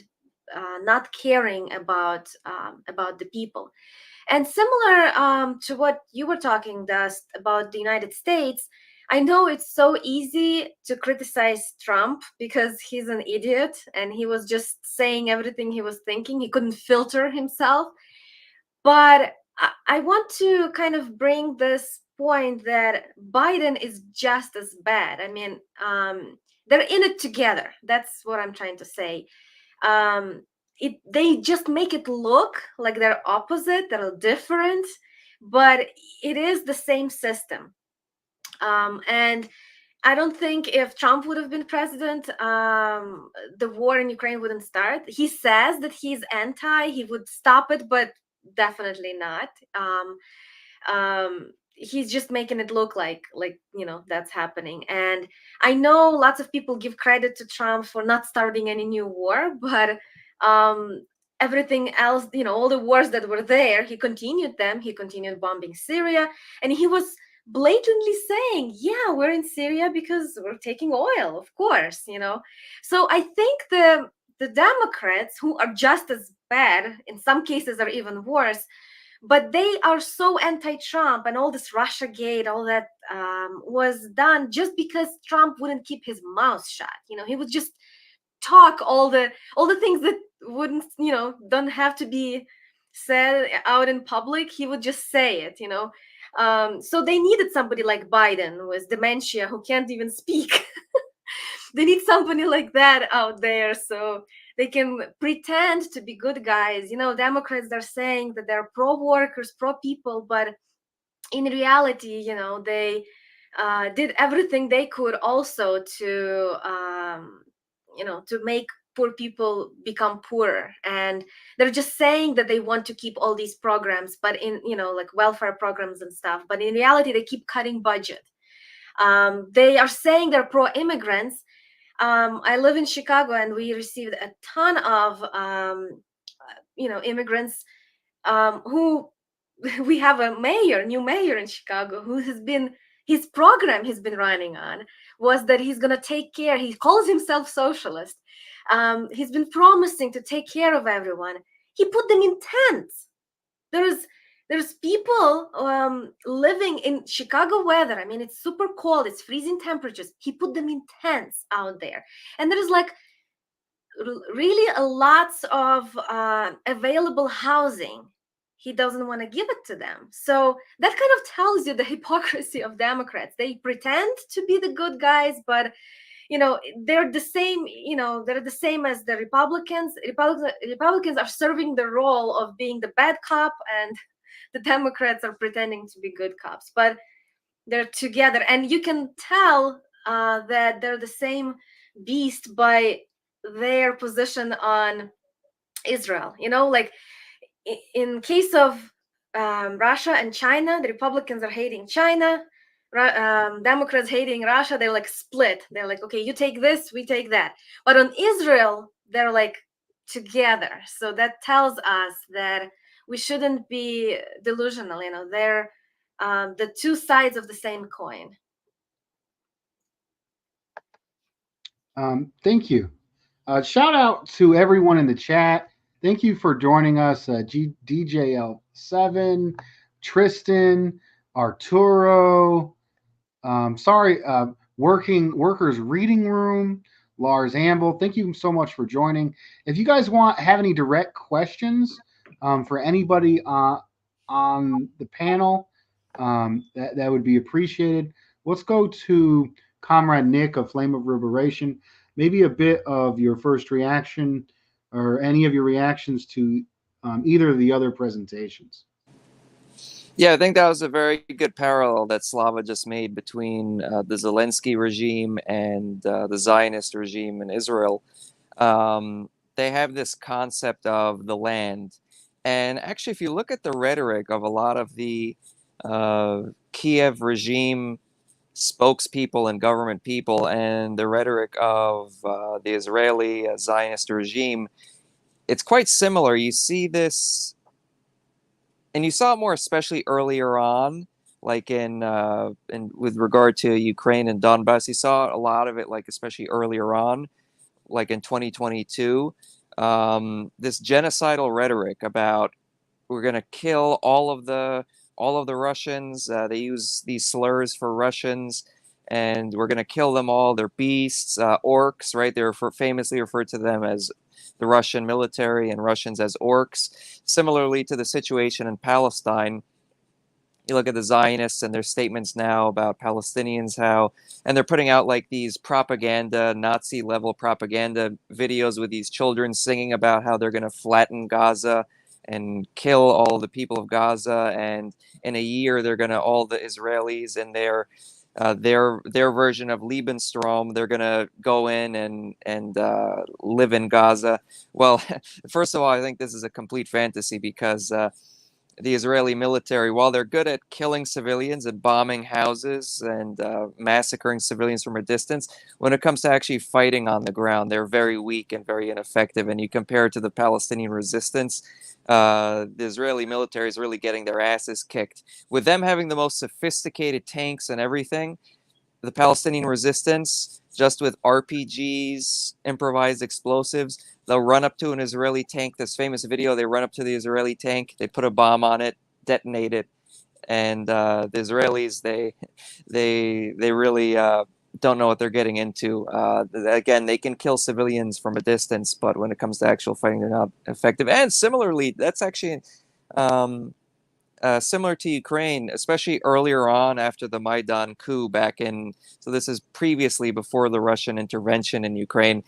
not caring about the people. And similar to what you were talking, Dust, about the United States, I know it's so easy to criticize Trump because he's an idiot and he was just saying everything he was thinking. He couldn't filter himself. But I want to kind of bring this point that Biden is just as bad. I mean, they're in it together. That's what I'm trying to say. Um, they just make it look like they're opposite, they're different, but it is the same system. And I don't think if Trump would have been president, the war in Ukraine wouldn't start. He says that he's anti, he would stop it, but definitely not. He's just making it look like that's happening. And I know lots of people give credit to Trump for not starting any new war, but everything else, all the wars that were there, he continued them. He continued bombing Syria, and he was blatantly saying, yeah, we're in Syria because we're taking oil, of course. So I think the Democrats, who are just as bad, in some cases are even worse, but they are so anti-Trump, and all this Russia gate, all that was done just because Trump wouldn't keep his mouth shut. He would just talk all the things that wouldn't, don't have to be said out in public. He would just say it. So they needed somebody like Biden with dementia who can't even speak. They need somebody like that out there so they can pretend to be good guys. Democrats are saying that they're pro workers, pro people, but in reality, they did everything they could also to to make poor people become poorer. And they're just saying that they want to keep all these programs, but in like welfare programs and stuff, but in reality they keep cutting budget. They are saying they're pro immigrants. I live in Chicago, and we received a ton of immigrants who we have a new mayor in Chicago who has been, his program he's been running on was that he's going to take care. He calls himself socialist. He's been promising to take care of everyone. He put them in tents. There's people living in Chicago weather. I mean, it's super cold. It's freezing temperatures. He put them in tents out there. And there is like really a lots of available housing. He doesn't want to give it to them. So that kind of tells you the hypocrisy of Democrats. They pretend to be the good guys, but they're the same. They're the same as the Republicans. Republicans are serving the role of being the bad cop, and the Democrats are pretending to be good cops. But They're together, and you can tell that they're the same beast by their position on Israel. Like in case of Russia and China, the Republicans are hating China, Democrats hating Russia. They're like split. They're like, okay, you take this, we take that. But on Israel, they're like together. So that tells us that we shouldn't be delusional. They're the two sides of the same coin. Thank you. Shout out to everyone in the chat. Thank you for joining us, DJL7, Tristan, Arturo. Sorry, Workers Reading Room, Lars Amble. Thank you so much for joining. If you guys have any direct questions for anybody on the panel, that would be appreciated. Let's go to Comrade Nick of Flame of Liberation. Maybe a bit of your first reaction or any of your reactions to either of the other presentations. Yeah, I think that was a very good parallel that Slava just made between the Zelensky regime and the Zionist regime in Israel. They have this concept of the land. And actually, if you look at the rhetoric of a lot of the Kiev regime spokespeople and government people and the rhetoric of the Israeli Zionist regime, it's quite similar. You see this, and you saw it more especially earlier on, like in with regard to Ukraine and Donbass. You saw a lot of it, like especially earlier on, like in 2022. This genocidal rhetoric about we're going to kill all of the Russians. They use these slurs for Russians, and we're going to kill them all. They're beasts, orcs, right? They're famously referred to them as the Russian military and Russians as orcs. Similarly to the situation in Palestine, you look at the Zionists and their statements now about Palestinians, and they're putting out like these propaganda, Nazi level propaganda videos with these children singing about how they're going to flatten Gaza and kill all the people of Gaza, and in a year they're going to, all the Israelis and their version of Lebensraum, they're going to go in and live in Gaza. Well, first of all, I think this is a complete fantasy because the Israeli military, while they're good at killing civilians and bombing houses and massacring civilians from a distance, when it comes to actually fighting on the ground, they're very weak and very ineffective. And you compare it to the Palestinian resistance, the Israeli military is really getting their asses kicked. With them having the most sophisticated tanks and everything, the Palestinian resistance, just with RPGs, improvised explosives, they'll run up to an Israeli tank. This famous video, they run up to the Israeli tank, they put a bomb on it, detonate it, and the Israelis, they really don't know what they're getting into. Again, they can kill civilians from a distance, but when it comes to actual fighting, they're not effective. And similarly, that's actually similar to Ukraine, especially earlier on after the Maidan coup back in, so this is previously before the Russian intervention in Ukraine.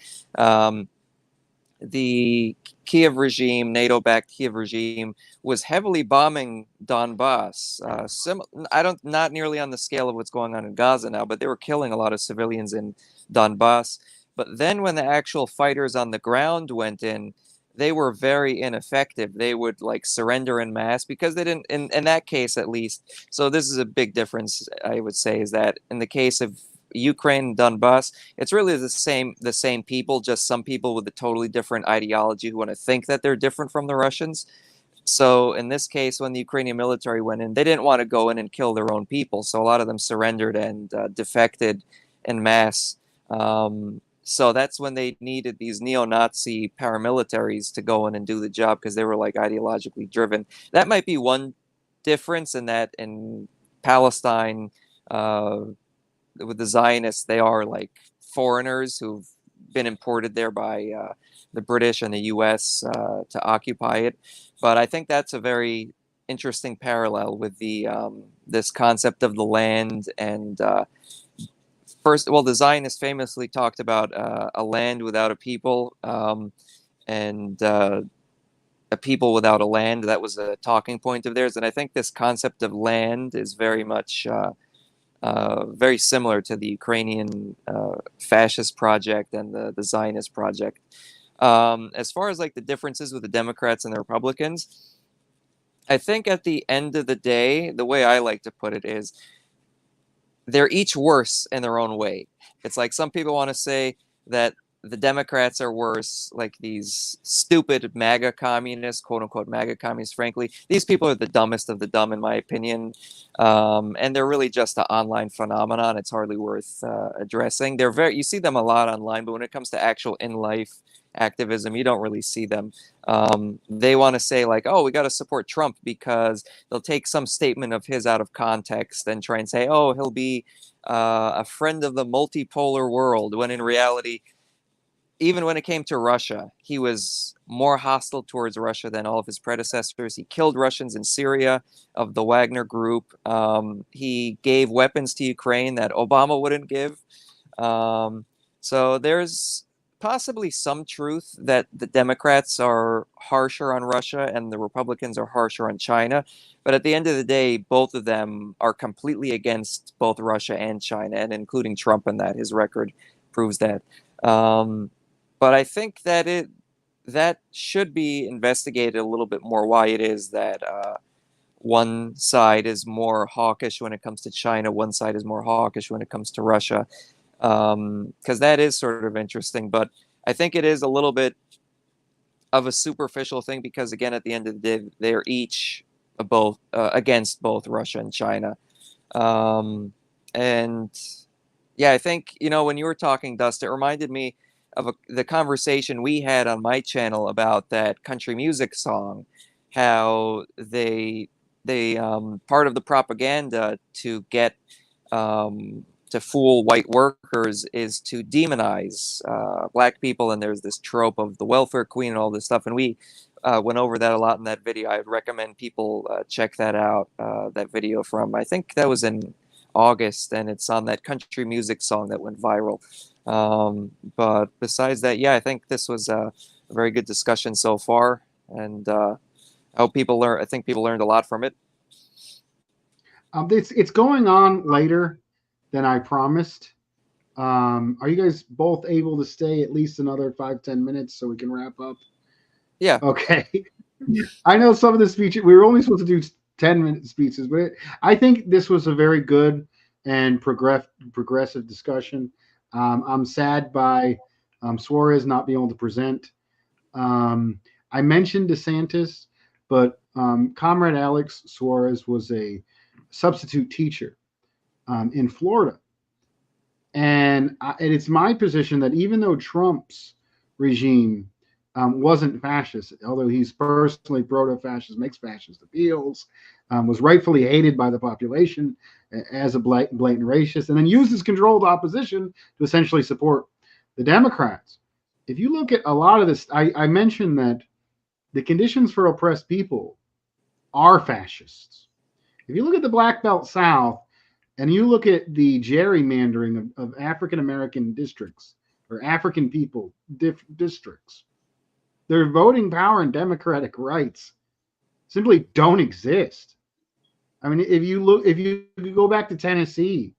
The Kiev regime, NATO-backed Kiev regime, was heavily bombing Donbass. Not nearly on the scale of what's going on in Gaza now, but they were killing a lot of civilians in Donbass. But then when the actual fighters on the ground went in, they were very ineffective. They would like surrender in mass because they didn't, in that case at least. So this is a big difference, I would say, is that in the case of Ukraine and Donbass, it's really the same people, just some people with a totally different ideology who want to think that they're different from the Russians. So in this case, when the Ukrainian military went in, they didn't want to go in and kill their own people. So a lot of them surrendered and defected en masse. So that's when they needed these neo-Nazi paramilitaries to go in and do the job because they were like ideologically driven. That might be one difference in that in Palestine, with the Zionists, they are like foreigners who've been imported there by the British and the U.S. To occupy it. But I think that's a very interesting parallel with the this concept of the land and the Zionists famously talked about a land without a people and a people without a land. That was a talking point of theirs, and I think this concept of land is very much very similar to the Ukrainian fascist project and the Zionist project. As far as like the differences with the Democrats and the Republicans, I think at the end of the day, the way I like to put it is they're each worse in their own way. It's like some people want to say that the Democrats are worse, like these stupid MAGA communists, quote unquote MAGA communists. Frankly, these people are the dumbest of the dumb, in my opinion, and they're really just an online phenomenon. It's hardly worth addressing. You see them a lot online, but when it comes to actual in life activism, you don't really see them. They want to say like, "Oh, we got to support Trump," because they'll take some statement of his out of context and try and say, "Oh, he'll be a friend of the multipolar world," when in reality, even when it came to Russia, he was more hostile towards Russia than all of his predecessors. He killed Russians in Syria of the Wagner group. He gave weapons to Ukraine that Obama wouldn't give. So there's possibly some truth that the Democrats are harsher on Russia and the Republicans are harsher on China. But at the end of the day, both of them are completely against both Russia and China, and including Trump in that. His record proves that. But I think that should be investigated a little bit more, why it is that one side is more hawkish when it comes to China, one side is more hawkish when it comes to Russia, because that is sort of interesting. But I think it is a little bit of a superficial thing because, again, at the end of the day, they're each both against both Russia and China. And yeah, I think, when you were talking, Dust, it reminded me of the conversation we had on my channel about that country music song, how they part of the propaganda to get to fool white workers is to demonize black people, and there's this trope of the welfare queen and all this stuff, and we went over that a lot in that video. I would recommend people check that out, that video from, I think that was in August, and it's on that country music song that went viral. But besides that, yeah, I think this was a very good discussion so far, and I hope people learn. I think people learned a lot from it. It's going on later than I promised. Are you guys both able to stay at least another 5-10 minutes so we can wrap up? Yeah. Okay. I know some of the speeches, we were only supposed to do 10-minute speeches, but I think this was a very good and progressive discussion. I'm sad by Suarez not being able to present. I mentioned DeSantis, but Comrade Alex Suarez was a substitute teacher in Florida. And it's my position that even though Trump's regime wasn't fascist, although he's personally proto-fascist, makes fascist appeals, was rightfully hated by the population as a blatant racist, and then used his controlled opposition to essentially support the Democrats. If you look at a lot of this, I mentioned that the conditions for oppressed people are fascists. If you look at the Black Belt South, and you look at the gerrymandering of African American districts or African people districts, their voting power and democratic rights simply don't exist. I mean, if you go back to Tennessee,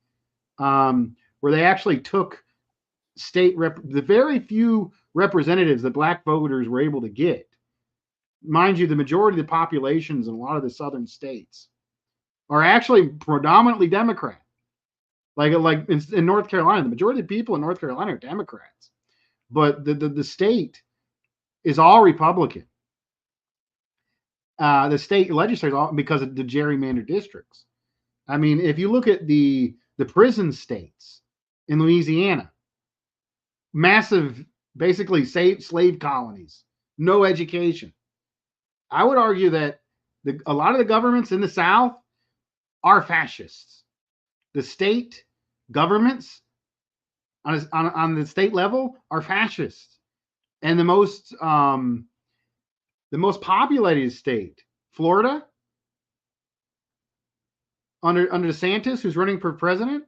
where they actually took the very few representatives that black voters were able to get, mind you, the majority of the populations in a lot of the southern states are actually predominantly Democrat. Like in North Carolina, the majority of the people in North Carolina are Democrats, but the state is all Republican. The state legislators, all because of the gerrymandered districts. I mean, if you look at the prison states in Louisiana, massive, basically slave colonies, no education. I would argue that a lot of the governments in the South are fascists. The state governments on the state level are fascist, and the most populated state, Florida, under DeSantis, who's running for president,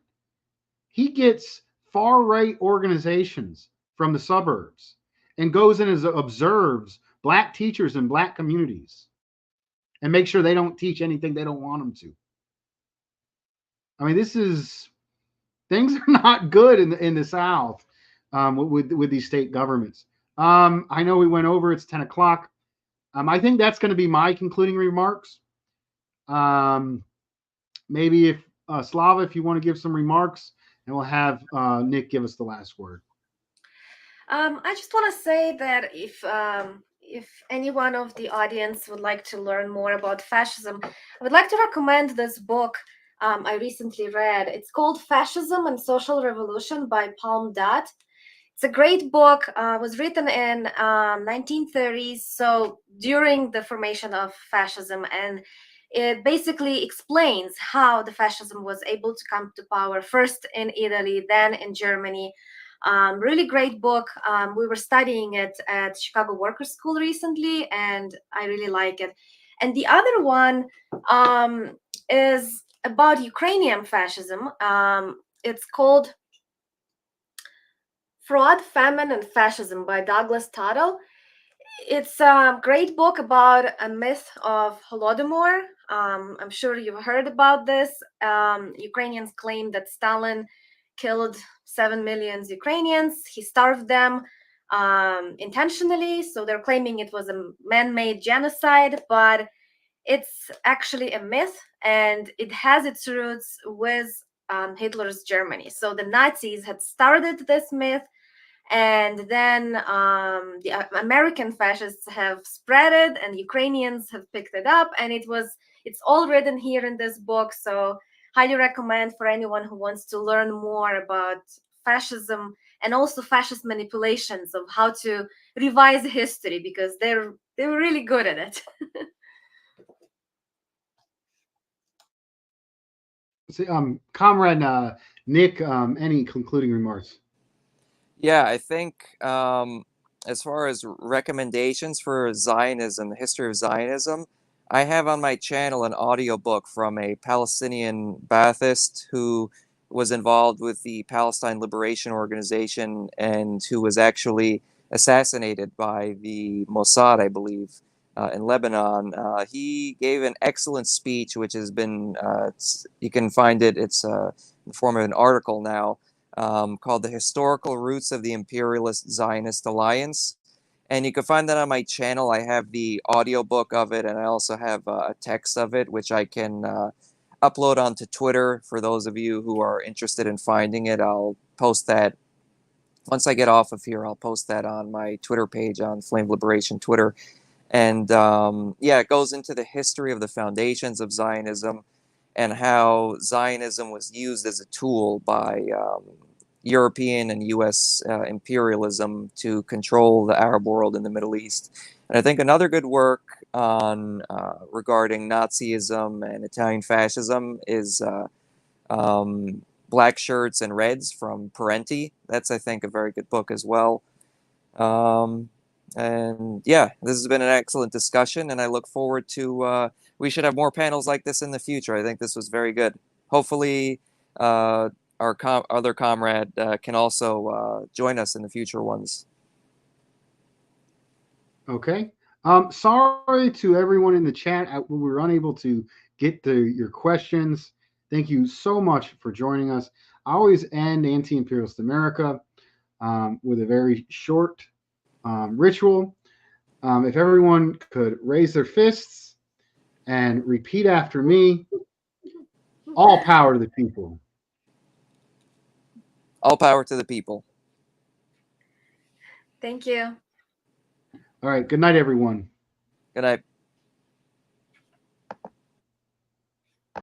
he gets far right organizations from the suburbs and goes in and observes black teachers in black communities and make sure they don't teach anything they don't want them to. I mean, this is things are not good in the South with these state governments. I know we went over. It's 10 o'clock. I think that's going to be my concluding remarks. Um, maybe if Slava, if you want to give some remarks, and we'll have Nick give us the last word. I just want to say that if anyone of the audience would like to learn more about fascism, I would like to recommend this book I recently read. It's called Fascism and Social Revolution by Palm Dot. It's a great book. Was written in 1930s, so during the formation of fascism, and it basically explains how the fascism was able to come to power first in Italy, then in Germany. Really great book. We were studying it at Chicago Workers School recently, and I really like it. And the other one is about Ukrainian fascism. It's called Fraud, Famine, and Fascism by Douglas Tuttle. It's a great book about a myth of Holodomor. I'm sure you've heard about this. Ukrainians claim that Stalin killed 7 million Ukrainians. He starved them intentionally, so they're claiming it was a man-made genocide, but it's actually a myth, and it has its roots with Hitler's Germany. So the Nazis had started this myth, and then the American fascists have spread it, and Ukrainians have picked it up, and it's all written here in this book. So highly recommend for anyone who wants to learn more about fascism and also fascist manipulations of how to revise history, because they're really good at it. See, Comrade Nick, any concluding remarks? Yeah, I think as far as recommendations for Zionism, the history of Zionism, I have on my channel an audiobook from a Palestinian Ba'athist who was involved with the Palestine Liberation Organization and who was actually assassinated by the Mossad, I believe, in Lebanon. He gave an excellent speech, which has been, you can find it, it's in the form of an article now, called The Historical Roots of the Imperialist Zionist Alliance. And you can find that on my channel. I have the audiobook of it, and I also have a text of it, which I can upload onto Twitter for those of you who are interested in finding it. I'll post that. Once I get off of here, I'll post that on my Twitter page on Flame Liberation Twitter. And yeah, it goes into the history of the foundations of Zionism and how Zionism was used as a tool by European and U.S. Imperialism to control the Arab world in the Middle East. And I think another good work on regarding Nazism and Italian fascism is Black Shirts and Reds from Parenti. That's, I think, a very good book as well. Um, and yeah, this has been an excellent discussion, and I look forward to. We should have more panels like this in the future. I think this was very good. Hopefully, our other comrade can also join us in the future ones. Okay. Sorry to everyone in the chat. We were unable to get to your questions. Thank you so much for joining us. I always end Anti-Imperialist America with a very short ritual. If everyone could raise their fists and repeat after me, all power to the people. All power to the people. Thank you. All right. Good night, everyone. Good night.